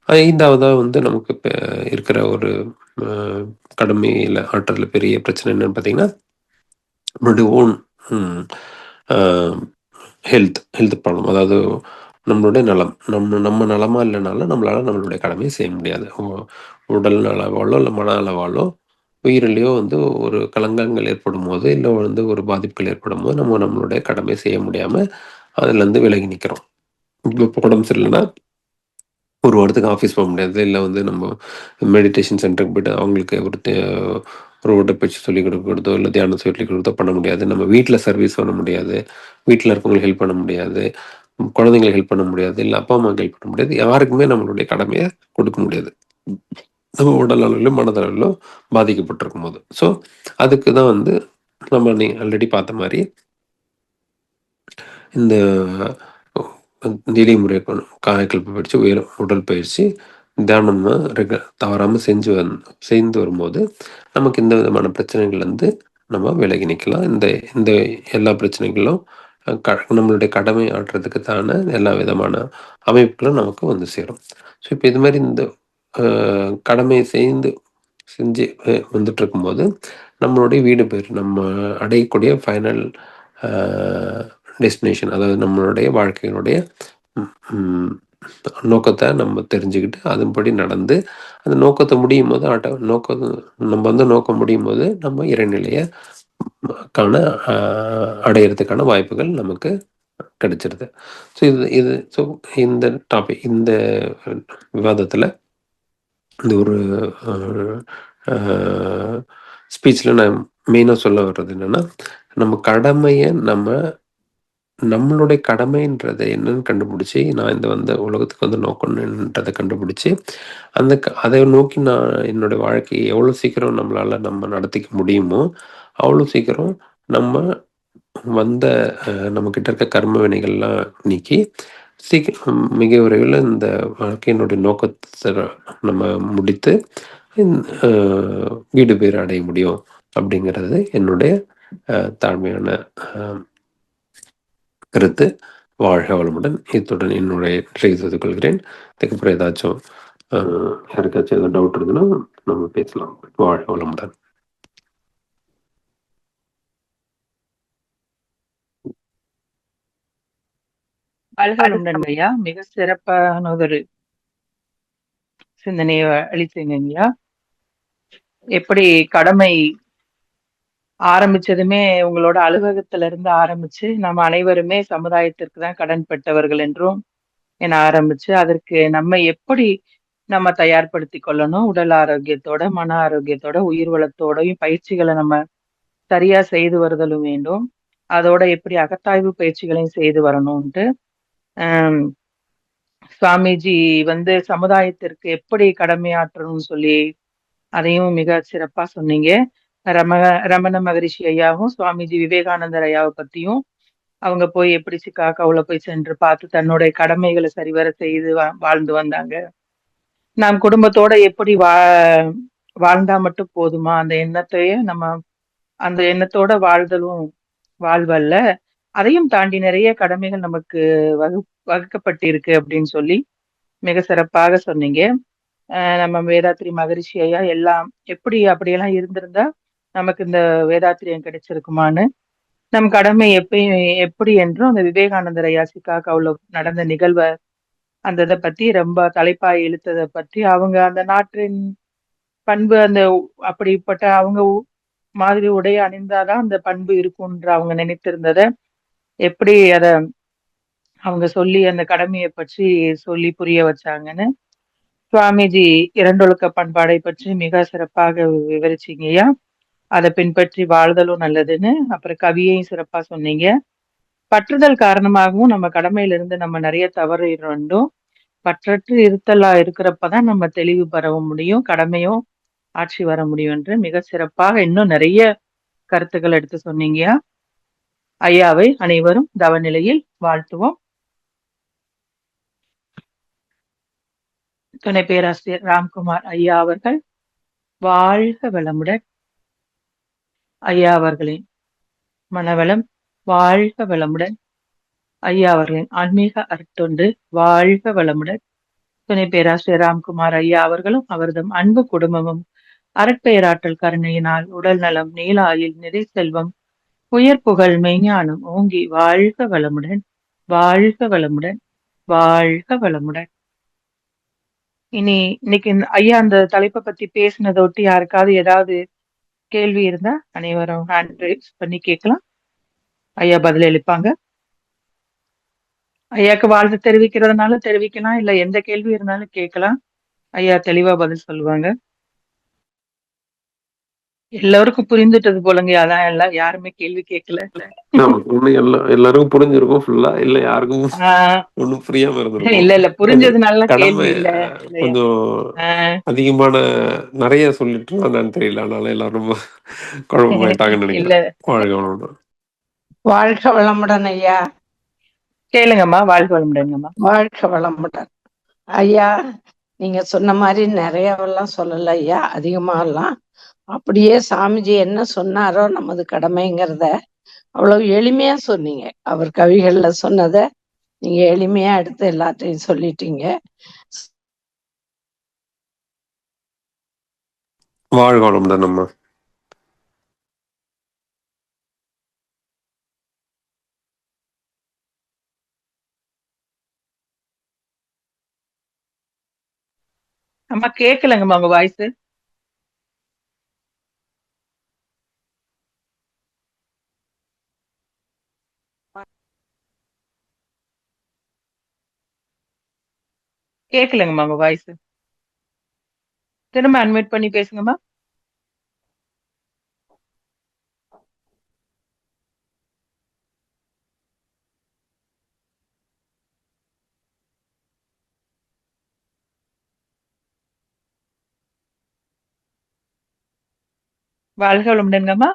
5வதா வந்து நமக்கு இப்ப இருக்கிற ஒரு அ கடமையில ஆற்றல்ல பெரிய பிரச்சனை என்னன்னு பார்த்தீங்கன்னா, நம்மளுடைய ஓன் ம் அ ஹெல்த் ப்ராப்ளம். அதாவது நம்மளுடைய நலம். நம்ம நலமா இல்லனாலும் நம்மளால நம்மளுடைய கடமைய செய்ய முடியாது. உடல் அளவாலோ, இல்ல மன அளவாலோ, உயிரிலயோ வந்து ஒரு களங்கங்கள் ஏற்படும்போது, இல்ல வந்து ஒரு பாதிப்புகள் ஏற்படும்போது, நம்ம நம்மளுடைய கடமைய செய்ய முடியாம அதுலருந்து விலகி நிக்கிறோம். இப்போ உடம்பு சரியில்லன்னா, ஒரு வாரத்துக்கு ஆஃபீஸ் போ முடியாது. இல்ல வந்து நம்ம மெடிடேஷன் சென்டருக்கு போயிட்டு அவங்களுக்கு ஒரு உடற்பயிற்சி சொல்லிக் குடுக்குறதோ, இல்ல தியானம் சொல்லிக் குடுக்குறதோ பண்ண முடியாது. நம்ம வீட்ல சர்வீஸ் பண்ண முடியாது. வீட்ல இருக்கவங்களுக்கு ஹெல்ப் பண்ண முடியாது. குழந்தைங்களுக்கு ஹெல்ப் பண்ண முடியாது. இல்ல அப்பா, அம்மாவுக்கு ஹெல்ப் பண்ண முடியாது. யாருக்குமே நம்மளுடைய கடமைய கொடுக்க முடியாது. நம்ம உடல் அளவிலும், மனதளவிலும் பாதிக்கப்பட்டிருக்கும்போது. ஸோ, அதுக்கு தான் வந்து நம்ம ஆல்ரெடி பார்த்த மாரி இந்த எளிய முறை காயக்கல்ப பயிற்சி, உடற்பயிற்சி, தியானம்னா தவறாம செய்து வரும்போது, நமக்கு இந்த விதமான பிரச்சனைகள்லருந்து நம்ம விலகி நிக்கலாம். இந்த இந்த எல்லா பிரச்சனைகளும் நம்மளுடைய கடமை ஆற்றுறதுக்குத்தான எல்லா விதமான அமைப்புகளும் நமக்கு வந்து சேரும். ஸோ, இப்ப இது மாரி இந்த அ கடமைய செஞ்சு வந்துட்டுருக்கும்போது, நம்மளுடைய வீடு பேர் நம்ம அடையக்கூடிய ஃபைனல் அ டெஸ்டினேஷன் அதாவது நம்மளுடைய வாழ்க்கையினுடைய ம் நோக்கத்த நம்ம தெரிஞ்சுக்கிட்டு, அதன்படி நடந்து, அந்த நோக்கத்த முடியும்போது நம்ம வந்து நோக்கம் முடியும்போது, நம்ம இறைநிலைய க்கான அ அடையறதுக்கான வாய்ப்புகள் நமக்கு கிடைச்சிருது. ஸோ இது இது ஸோ இந்த இந்த விவாதத்துல இந்த ஒரு அ அ ஸ்பீச்ல நான் மெயினா சொல்ல வர்றது என்னன்னா, நம்ம கடமைய நம்மளுடைய கடமைன்றது என்னன்னு கண்டுபிடிச்சு, நான் இந்த உலகத்துக்கு வந்த நோக்கம் என்னன்றத கண்டுபிடிச்சு, அதை நோக்கி நான் என்னோட வாழ்க்கைய எவ்வளோ சீக்கிரம் நம்ம நடத்திக்க முடியுமோ, அவ்வளோ சீக்கிரம் நம்ம வந்த நம்மகிட்ட இருக்க கர்ம வினைகள்லாம் நீக்கி, மிக விரைவில இந்த வாழ்க்கையினுடைய நோக்கத்த நம்ம முடித்து, வீடு பேர் அடைய முடியும் அப்படிங்கிறது என்னுடைய தாழ்மையான கருத்து. வாழ்க வளமுடன். இத்துடன் என்னுடைய செய்து கொள்கிறேன். அதுக்கப்புறம் ஏதாச்சும் யாருக்காச்சும் ஏதாவது டவுட் இருக்குன்னா நம்ம பேசலாம். வாழ்க வளமுடன். வாழ்க வளமுடன் ஐயா. மிக சிறப்பான ஒரு சிந்தனையை அளித்தீங்க ஐயா. எப்படி கடமை ஆரம்பிச்சதுமே உங்களோட அலுவலகத்துல இருந்து ஆரம்பிச்சு நம்ம அனைவருமே சமுதாயத்திற்கு தான் கடன் பட்டவர்கள் என்றும் என ஆரம்பிச்சு அதற்கு நம்ம எப்படி நம்ம தயார்படுத்தி கொள்ளணும், உடல் ஆரோக்கியத்தோட, மன ஆரோக்கியத்தோட, உயிர் வளத்தோடையும் பயிற்சிகளை நம்ம சரியா செய்து வருதலும் வேண்டும். அதோட எப்படி அகத்தாய்வு பயிற்சிகளையும் செய்து வரணும்ட்டு ஆஹ் சுவாமிஜி சமுதாயத்திற்கு எப்படி கடமையாற்றணும்னு சொல்லி அதையும் மிக சிறப்பா சொன்னீங்க. ரம ரமண மகரிஷி ஐயாவும் சுவாமிஜி விவேகானந்தர் ஐயாவை பத்தியும் அவங்க போய் எப்படி சிக்காகோவுல போய் சென்று பார்த்து தன்னுடைய கடமைகளை சரிவர செய்து வாழ்ந்து வந்தாங்க. நாம் குடும்பத்தோட எப்படி வாழ்ந்தா மட்டும் போதுமா, அந்த எண்ணத்தையே நம்ம அந்த எண்ணத்தோட வாழ்தலும் வாழ்வல்ல, அதையும் தாண்டி நிறைய கடமைகள் நமக்கு வகுக்கப்பட்டிருக்கு அப்படின்னு சொல்லி மிக சிறப்பாக சொன்னீங்க. நம்ம வேதாத்திரி மகரிஷி ஐயா எல்லாம் எப்படி அப்படியெல்லாம் இருந்திருந்தா நமக்கு இந்த வேதாத்திரியம் கிடைச்சிருக்குமான்னு, நம் கடமை எப்படி என்றும் அந்த விவேகானந்தர் ஐயா சிக்காகோவுல நடந்த நிகழ்வை அந்த இதை பத்தி ரொம்ப தலைப்பாய் இழுத்ததை பற்றி அவங்க அந்த நாட்டின் பண்பு அந்த அப்படிப்பட்ட அவங்க மாதிரி உடைய அணிந்தாதான் அந்த பண்பு இருக்கும்ன்ற அவங்க நினைத்திருந்ததை எப்படி அத அவங்க சொல்லி அந்த கடமையை பற்றி சொல்லி புரிய வச்சாங்கன்னு சுவாமிஜி இரண்டொழுக்க பண்பாடை பற்றி மிக சிறப்பாக விவரிச்சீங்கய்யா. அதை பின்பற்றி வாழ்தலும் நல்லதுன்னு அப்புறம் கவியையும் சிறப்பா சொன்னீங்க. பற்றுதல் காரணமாகவும் நம்ம கடமையிலிருந்து நம்ம நிறைய தவறிடும். பற்றற்று இருத்தலா இருக்கிறப்பதான் நம்ம தெளிவு பெற முடியும், கடமையும் ஆட்சி வர முடியும் என்று மிக சிறப்பாக இன்னும் நிறைய கருத்துக்கள் எடுத்து சொன்னீங்க. ஐயாவை அனைவரும் தவநிலையில் வாழ்த்துவோம். துணை பேராசிரியர் ராம்குமார் ஐயா அவர்கள் வாழ்க வளமுடன். ஐயா அவர்களின் மனவளம் வாழ்க வளமுடன். ஐயா அவர்களின் ஆன்மீக அருட்தொண்டு வாழ்க வளமுடன். துணை பேராசிரியர் ராம்குமார் ஐயா அவர்களும் அவரது அன்பு குடும்பமும் அருட்பெயராற்றல் கருணையினால் உடல் நலம், நீல ஆயுள், நிறை செல்வம், உயர் புகழ், மெய்ஞானம் ஓங்கி வாழ்க வளமுடன், வாழ்க வளமுடன், வாழ்க வளமுடன். இன்னைக்கு ஐயா அந்த தலைப்பை பத்தி பேசினதை ஒட்டி யாருக்காவது ஏதாவது கேள்வி இருந்தா அனைவரும் ஹேண்ட் ரைஸ் பண்ணி கேட்கலாம். ஐயா பதில் அளிப்பாங்க. ஐயாக்கு வாழ்த்து தெரிவிக்கிறதுனால தெரிவிக்கலாம், இல்ல எந்த கேள்வி இருந்தாலும் கேட்கலாம். ஐயா தெளிவா பதில் சொல்லுவாங்க. எல்லாருக்கும் புரிந்துட்டது போலங்க, அதான் எல்லாம் யாருமே கேள்வி கேட்கல. எல்லாருக்கும் புரிஞ்சிருக்கும் ஃபுல்லா, இல்ல யாருக்கும் ஒண்ணும் புரியாம இருந்திருக்கும். இல்ல புரிஞ்சதுனால கடமை கேள்வி இல்ல. கொஞ்சம் அதிகமான நிறைய சொல்லிட்டு நான் தெரியல, அதனால எல்லாரும் குழம்பமாயிட்டாங்கன்னு நினைக்கிறேன். வாழ்க வளமுடன். வாழ்க வளமுடன் ஐயா. கேளுங்கம்மா. வாழ்க வளமுடன்ங்கம்மா. வாழ்க வளமுடன் ஐயா. நீங்க சொன்ன மாதிரி நிறையவெல்லாம் சொல்லல ஐயா, அதிகமாகலாம். அப்படியே சாமிஜி என்ன சொன்னாரோ நமது கடமைங்கிறத அவ்வளவு எளிமையா சொன்னீங்க. அவர் கவிகள்ல சொன்னத நீங்க எளிமையா எடுத்து எல்லாத்தையும் சொல்லிட்டீங்க. வாழ்க வளமுடன் அம்மா. அம்மா கேட்கலங்கம்மா உங்க வாய்ஸ். கேட்கலங்கம்மா உங்க வாய்ஸ். திரும்ப அன்மியூட் பண்ணி பேசுங்கம்மா. வாழ்க வளமுடன்ங்கம்மா.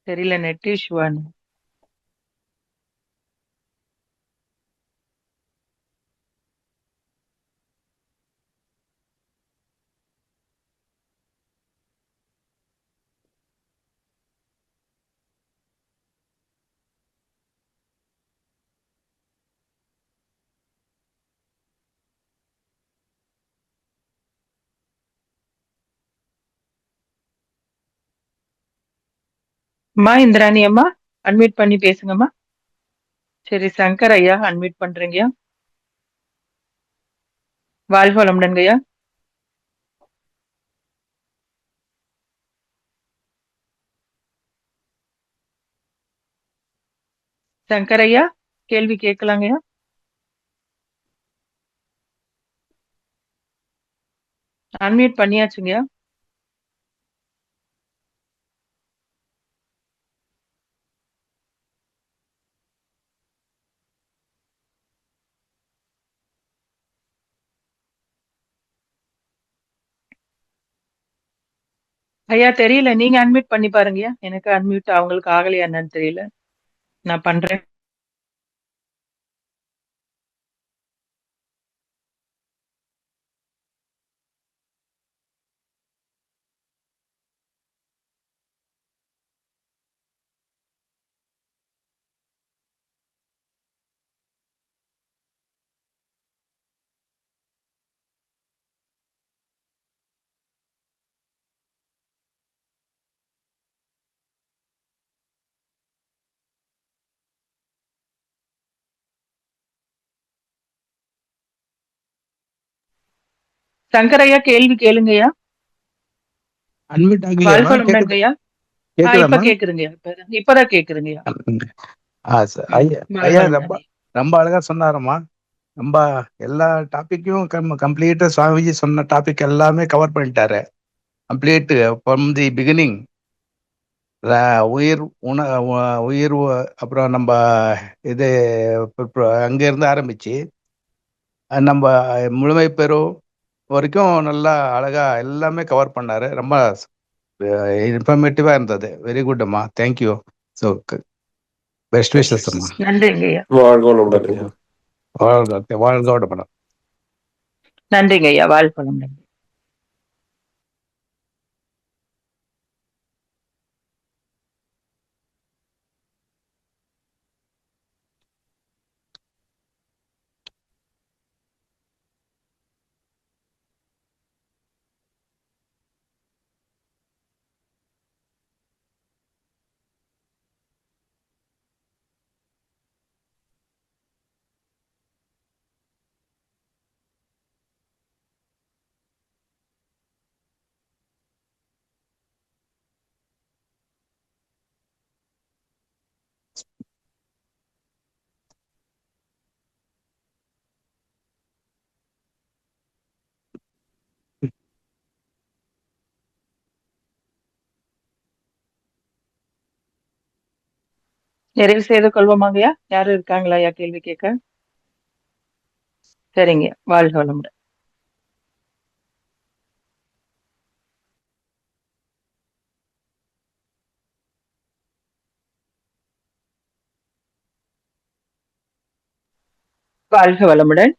தெரியல, நெட் இஷ்யூவான்னு. அம்மா இந்திராணி அம்மா அன்மியூட் பண்ணி பேசுங்கம்மா. சரி, சங்கர் ஐயா அன்மியூட் பண்றீங்கய்யா. வாழ்க வளமுடன்ங்கய்யா. சங்கர் ஐயா கேள்வி கேட்கலாங்கய்யா. அன்மியூட் பண்ணியாச்சுங்கய்யா. ஐயா தெரியல, நீங்க அன்மியூட் பண்ணி பாருங்கய்யா. எனக்கு அன்மியூட் அவங்களுக்கு ஆகலையா என்னன்னு தெரியல. நான் பண்றேன். சங்கர் ஐயா கேள்வி கேளுங்கய்யா. அன்மியூட் வாழ்க ஆகலையாமா? வளமுடன்ங்கய்யா. இப்ப கேக்குதாம்மா? கேக்குதுங்கய்யா. இப்பதான் கேக்குதுங்கய்யா. ஐயா வாழ்க ஐயா ரொம்ப வளமுடன். ரொம்ப அழகா சொன்னாரம்மா. ரொம்ப எல்லா டாபிக்கையும் கம்ப்ளீட்டா சுவாமிஜி சொன்ன டாபிக் எல்லாமே கவர் பண்ணிட்டாரு. Complete from the beginning. உயிர் உண உயிர் அப்புறம் நம்ம இது அங்கேருந்து ஆரம்பிச்சு நம்ம முழுமை பெறும் வரைக்கும் நல்லா அழகா எல்லாமே கவர் பண்ணாரு. ரொம்ப இன்ஃபர்மேட்டிவா இருந்தது. வெரி குட் அம்மா, தேங்க்யூ. ஸோ பெஸ்ட் விஷஸ் அம்மா. நன்றிங்கய்யா. வாழ்க வளமுடன் ஐயா. வாழ்க வாழ்க மேடம். நன்றிங்கய்யா. வாழ்க வளமுடன். நிறைவு செய்து கொள்வோமாங்கய்யா. யாரும் இருக்காங்களா ஐயா கேள்வி கேட்க? சரிங்க, வாழ்க வளமுடன். வாழ்க வளமுடன்.